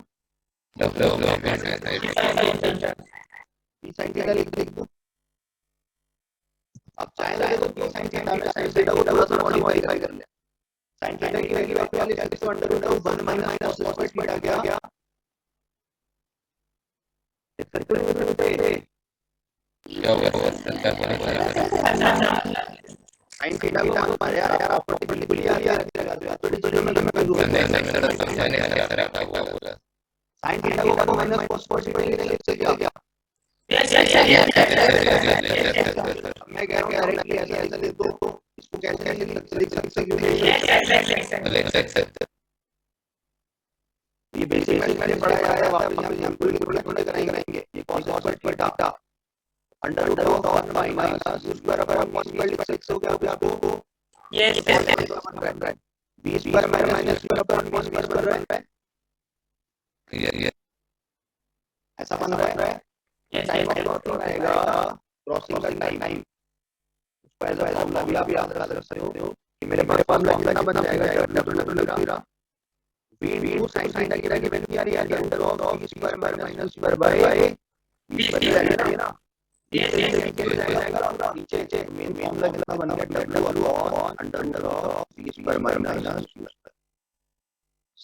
sin थीटा लिख दो, अब चाहे तो sin थीटा में sin थीटा को थोड़ा सा मॉडिफाई कर ले, sin थीटा की value actually 6 minus cos theta क्या sin थीटा को हमारे यार आप पर्टिकुलरली यार लगा दो यार, तो मैं समझाने का क्या रखा हुआ है। sin थीटा को माइनस cos थीटा लिख सकते क्या, Yes, yes. मैं कह रहा हूं डायरेक्टली ऐसा लिख दो, इसको कैसे लिख सकते Yes, yes. ये बेसिक मैंने पढ़ाया है, वापस हम पूरी करेंगे, ये cos theta under root of 1 minus square upon cos लिख सकते हो क्या आपको, Yes, yes. b square minus square upon cos square है, ये ऐसा बन रहा है, टाइम ऑफ क्रॉसिंग आएगा क्रॉसिंग का टाइम, उसको एज अ फॉर्मूला भी आप याद रख सकते हो कि मेरे पास फॉर्मूला बन जाएगा W v into sin theta की वैल्यू आ रही है under root of square minus square by b square है ना, नीचे मेन फॉर्मूला कितना बन गया W upon under root of b square minus square,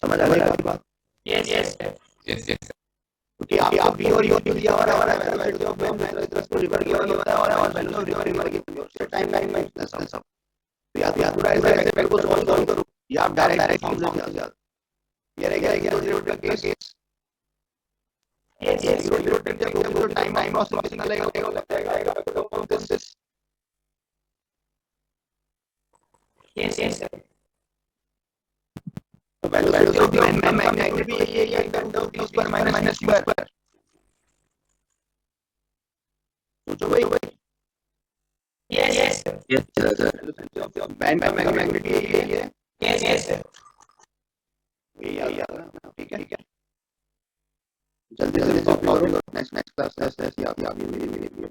समझ आ गई बात। Yes, yes, sir. Yes, yes. क्योंकि आपको बी और यू दिया हुआ है वेलोसिटी ऑफ मैन तो रिवर गिवन होता है और वेलोसिटी ऑफ रिवर गिवन होता है टाइम लाइन में सब या पूरा ऐसे वेक्टर को सॉल्व करो या आप डायरेक्ट फॉर्मूला से ये रहेगा 0 का केस Yes, yes, sir. 0 जब टाइम प्रोसेस कितना लगेगा Yes, yes, sir. Velocity of man magnitude भी यही है 10 स्क्वायर माइनस स्क्वायर सोचो भाई Yes, yes, sir. Yes, sir. Velocity of man magnitude यही है Yes, yes, sir. यही है ठीक है जल्दी जल्दी करो नेक्स्ट क्लास आप ये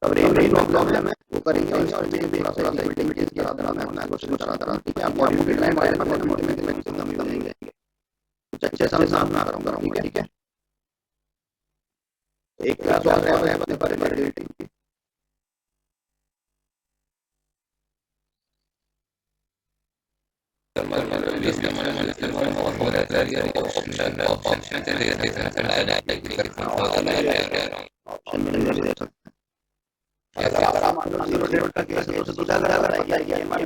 अब रेन प्रॉब्लम है वो करेंगे और भी थोड़ा सा मीटिंग के साथ मैं अपना क्वेश्चन बता रहा हूं ठीक है आप मॉड्यूल लाइन वाले मॉड्यूल में एकदम मिलेंगे कुछ अच्छे समझ सामने करूंगा ठीक है एक क्लास और है अपने पर रेटिंग की ऑप्शन में दे सकते हैं अगर आप मान लो 0 का केस है तो अगर आइए मान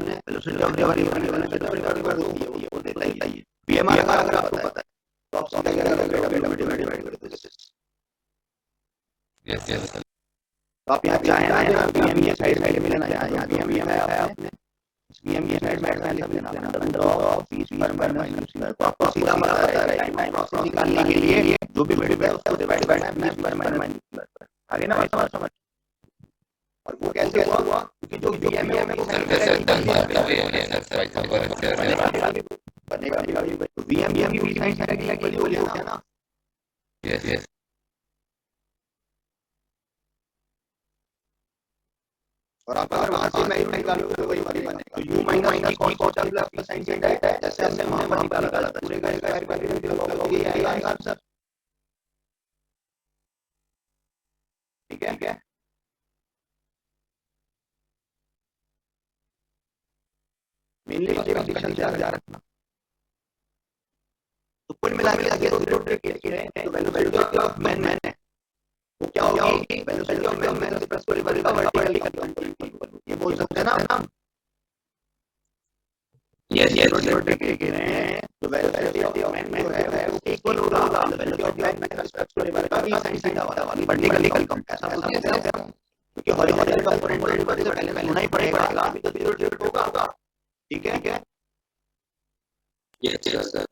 है वेलोसिटी ऑफ रिवर वो देता ही बीएमआर अगर आपको पता है तो आप सीधा डिवाइड कर देते हैं Yes, yes. तो आप यहाँ चाहे ना बीएम ये साइड में लेना यहाँ बीएम है आपने बीएम ये साइड में लेना अंडर ऑफ फीस पर माइनस तो आपको सीधा पता है टाइम प्रोसेस निकालने के लिए जो भी वेरिएबल है उसको डिवाइड बाय फीस पर माइनस आगे ना समझ और वो कैसे हुआ क्योंकि जो बीएम है वो बनेगा तो बीएम की साइड साइड के लिए हो गया ना Yes, yes. और आप अगर वहां से मैग्नीट्यूड निकालोगे तो वही बनेगा तो u minus cos plus sin sin data है जैसे हमने वहां पर निकाला था पूरे का स्क्वायर करके लगोगे ये आएगा आंसर ठीक है मेनली बस कंडीशन याद रखना तो कुल मिला के आगे 0 ट्रिक के रहे हैं तो वेलोसिटी ऑफ मैन है वो क्या होगी velocity of man plus river का वर्टिकल ये बोल सकते हैं ना Yes, yes, sir. ट्रिक के रहे हैं तो वेलोसिटी ऑफ मैन है वो इक्वल होगा velocity of man plus river का भी साइन साइन वाला वर्टिकल कम ऐसा क्योंकि हॉरिजॉन्टल कंपोनेंट वर्टिकल से पहले होना ही पड़ेगा अभी तो 0 ट्रिक होगा ठीक है Yes, yes, sir.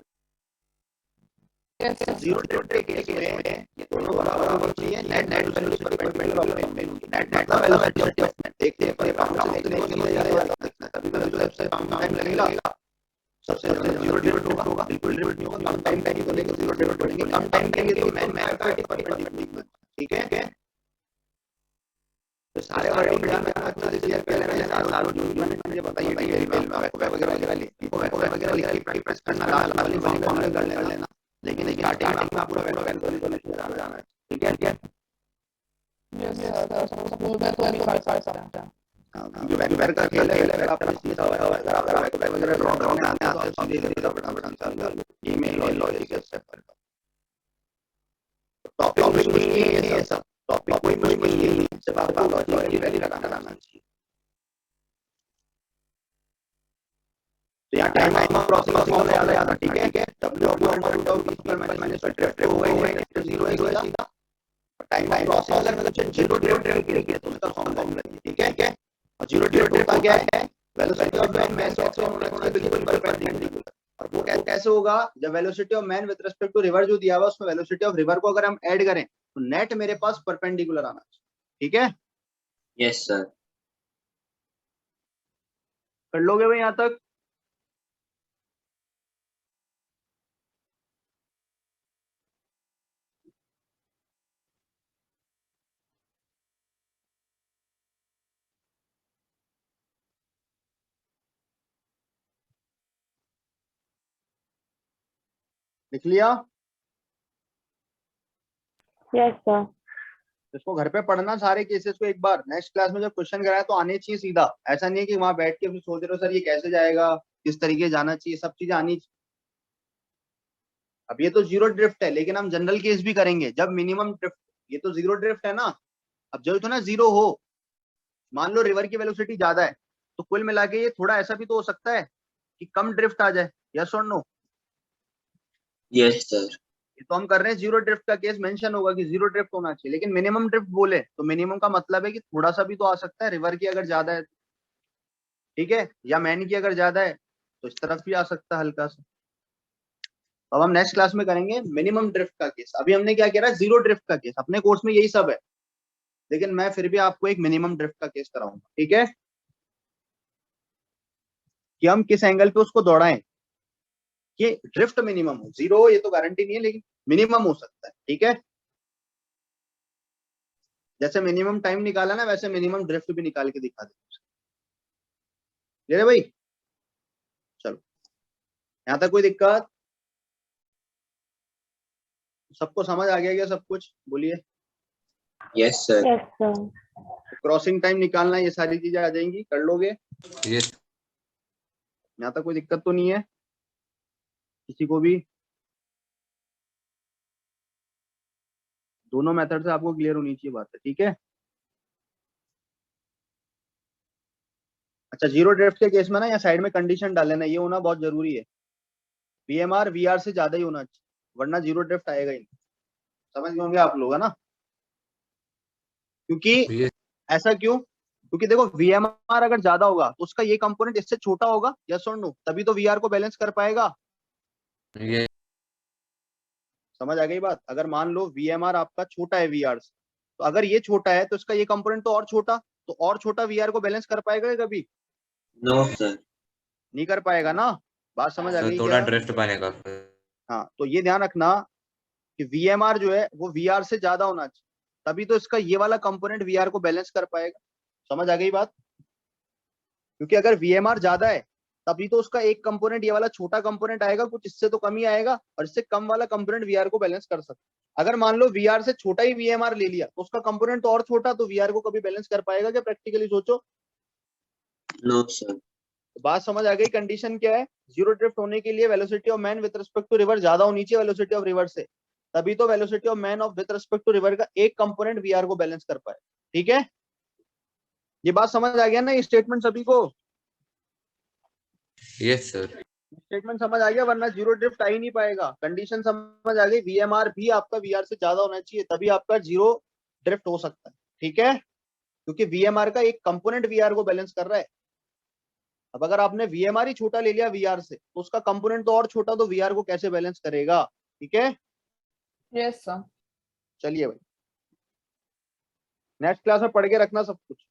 Yes, yes. 0 trick के रहे हैं ये दोनों बराबर होना चाहिए नेट वेलोसिटी पर इक्वल प्रॉब्लम में नेट मतलब वेलोसिटी ऑफ मैन देखते हैं पर काम से देखने जाएगा कभी वेलोसिटी से टाइम लगेगा सबसे ज्यादा 0 डिवाइड होगा बिल्कुल डिवाइड नहीं होगा कम टाइम के लिए तो लेकर 0 डिवाइड करेंगे कम टाइम के लिए तो मैन परपेंडिकुलर ठीक है तो सारे वर्डिंग में अच्छा से क्लियर कर लेना है सारों जो मैंने मुझे बताइए डिटेल में वगैरह लिख के प्रेस करना वाली फॉर्मूला कर लेना लेकिन स्टार्टिंग में पूरा कैलकुलेशन जाना है ठीक है Yes, yes. School में तो नहीं कर सकता. जो वेक्टर का खेल है अगर आप सीधा अगर आप वेक्टर वगैरह ड्रॉ करने आते हैं तो सीधे सीधे फटाफट आंसर डाल दो ये मेन लॉजिक है स्टेप पर टॉपिक कुछ नहीं है ये सब टॉपिक कोई मुश्किल नहीं है सिर्फ आपको लॉजिक वैल्यू लगाना चाहिए तो यहाँ टाइम प्रोसेस फॉर्मूला याद है ठीक है w माइनस हो गई है 0 है सीधा टाइम प्रोसेस अगर मतलब 0 डिवाइड करेंगे तो उसका फॉर्मूला ठीक है और 0 डिवाइड होता क्या है वेलोसिटी ऑफ मैन से बिल्कुल परपेंडिकुलर और वो कैसे होगा जब velocity of man with respect to river जो दिया हुआ उसमें वेलोसिटी ऑफ रिवर को अगर हम ऐड करें तो नेट मेरे पास परपेंडिकुलर आना चाहिए ठीक है Yes, sir. कर लोगे भाई यहाँ तक लिख लिया Yes, sir. इसको घर पे पढ़ना सारे केसेस को एक बार नेक्स्ट क्लास में जब क्वेश्चन कराया तो आने चाहिए सीधा ऐसा नहीं है कि वहां बैठ के फिर सोच रहे हो सर ये कैसे जाएगा किस तरीके जाना चाहिए सब चीजें आनी चाहिए अब ये तो जीरो ड्रिफ्ट है, लेकिन हम जनरल केस भी करेंगे जब मिनिमम ड्रिफ्ट, ये तो जीरो ड्रिफ्ट है ना। अब जरूर तो ना जीरो हो, मान लो रिवर की वेलोसिटी ज्यादा है, तो कुल मिला के ये थोड़ा ऐसा भी तो हो सकता है कि कम ड्रिफ्ट आ जाए, यस और नो। Yes, sir. ये तो हम कर रहे हैं जीरो ड्रिफ्ट का केस मेंशन होगा कि जीरो ड्रिफ्ट होना चाहिए, लेकिन मिनिमम ड्रिफ्ट बोले तो मिनिमम का मतलब है कि थोड़ा सा भी तो आ सकता है, रिवर की अगर ज्यादा है, ठीक है, या मैन की अगर ज्यादा है तो इस तरफ भी आ सकता है हल्का सा। अब हम नेक्स्ट क्लास में करेंगे मिनिमम ड्रिफ्ट का केस। अभी हमने क्या किया, जीरो ड्रिफ्ट का केस, अपने कोर्स में यही सब है, लेकिन मैं फिर भी आपको एक मिनिमम ड्रिफ्ट का केस कराऊंगा, ठीक है, कि हम किस एंगल पे उसको दौड़ाएं कि ड्रिफ्ट मिनिमम हो। जीरो हो ये तो गारंटी नहीं है, लेकिन मिनिमम हो सकता है, ठीक है। जैसे मिनिमम टाइम निकाला ना, वैसे मिनिमम ड्रिफ्ट भी निकाल के दिखा दे भाई। चलो, यहां तक कोई दिक्कत? सबको समझ आ गया क्या सब कुछ? बोलिए। Yes, sir. Yes, sir. Crossing time निकालना, ये सारी चीजें आ जाएंगी, कर लोगे। ये यहाँ तक कोई दिक्कत तो नहीं है किसी को भी? दोनों मेथड से आपको क्लियर होनी चाहिए बात है, ठीक है। अच्छा, जीरो ड्रिफ्ट के केस में ना यहाँ साइड में कंडीशन डाल लेना, ये होना बहुत जरूरी है, VMR VR से ज्यादा ही होना चाहिए, वरना जीरो ड्रिफ्ट आएगा ही नहीं। समझ गए होंगे आप लोग, है ना? क्योंकि ये ऐसा क्यों? क्योंकि देखो VMR अगर ज्यादा होगा तो उसका ये कंपोनेंट इससे छोटा होगा, यस और नो, तभी तो VR को बैलेंस कर पाएगा। ये समझ आ गई बात? अगर मान लो VMR आपका छोटा है VR से, तो अगर ये छोटा है तो इसका ये कंपोनेंट तो और छोटा, तो और छोटा VR को बैलेंस कर पाएगा क्या कभी? No, sir. नहीं कर पाएगा ना। बात समझ आ तो गई थोड़ा क्या? ड्रिफ्ट बनेगा। हाँ, तो ये ध्यान रखना कि VMR जो है वो VR से ज्यादा होना चाहिए, तभी तो इसका ये वाला कंपोनेंट VR को बैलेंस कर पाएगा। समझ आ गई बात? क्योंकि अगर VMR ज्यादा है तभी तो उसका एक कंपोनेंट, ये वाला छोटा कंपोनेंट आएगा, कुछ इससे तो कम ही आएगा, और इससे कम वाला कंपोनेंट VR को बैलेंस कर सकता है। अगर मान लो VR से छोटा ही VMR ले लिया तो उसका कंपोनेंट तो और छोटा, तो VR को कभी बैलेंस कर पाएगा क्या? प्रैक्टिकली सोचो। No, sir. बात समझ आ गई? कंडीशन क्या है? जीरो ड्रिफ्ट होने के लिए velocity of man with respect to river ज्यादा होनी चाहिए वेलोसिटी ऑफ रिवर से, तभी तो velocity of man of with respect to river का एक कंपोनेंट VR को बैलेंस कर पाए, ठीक है। ये बात समझ आ गया ना? ये स्टेटमेंट सभी को यस सर। स्टेटमेंट समझ आ गया, वरना जीरो ड्रिफ्ट आ ही नहीं पाएगा। कंडीशन समझ आ गई, VMR भी आपका VR से ज्यादा होना चाहिए, तभी आपका जीरो ड्रिफ्ट हो सकता है, ठीक है, क्योंकि VMR का एक कंपोनेंट VR को बैलेंस कर रहा है। अब अगर आपने VMR ही छोटा ले लिया VR से, तो उसका कंपोनेंट तो और छोटा, तो VR को कैसे बैलेंस करेगा? ठीक है, Yes, sir. चलिए भाई, नेक्स्ट क्लास में पढ़ के रखना सब कुछ।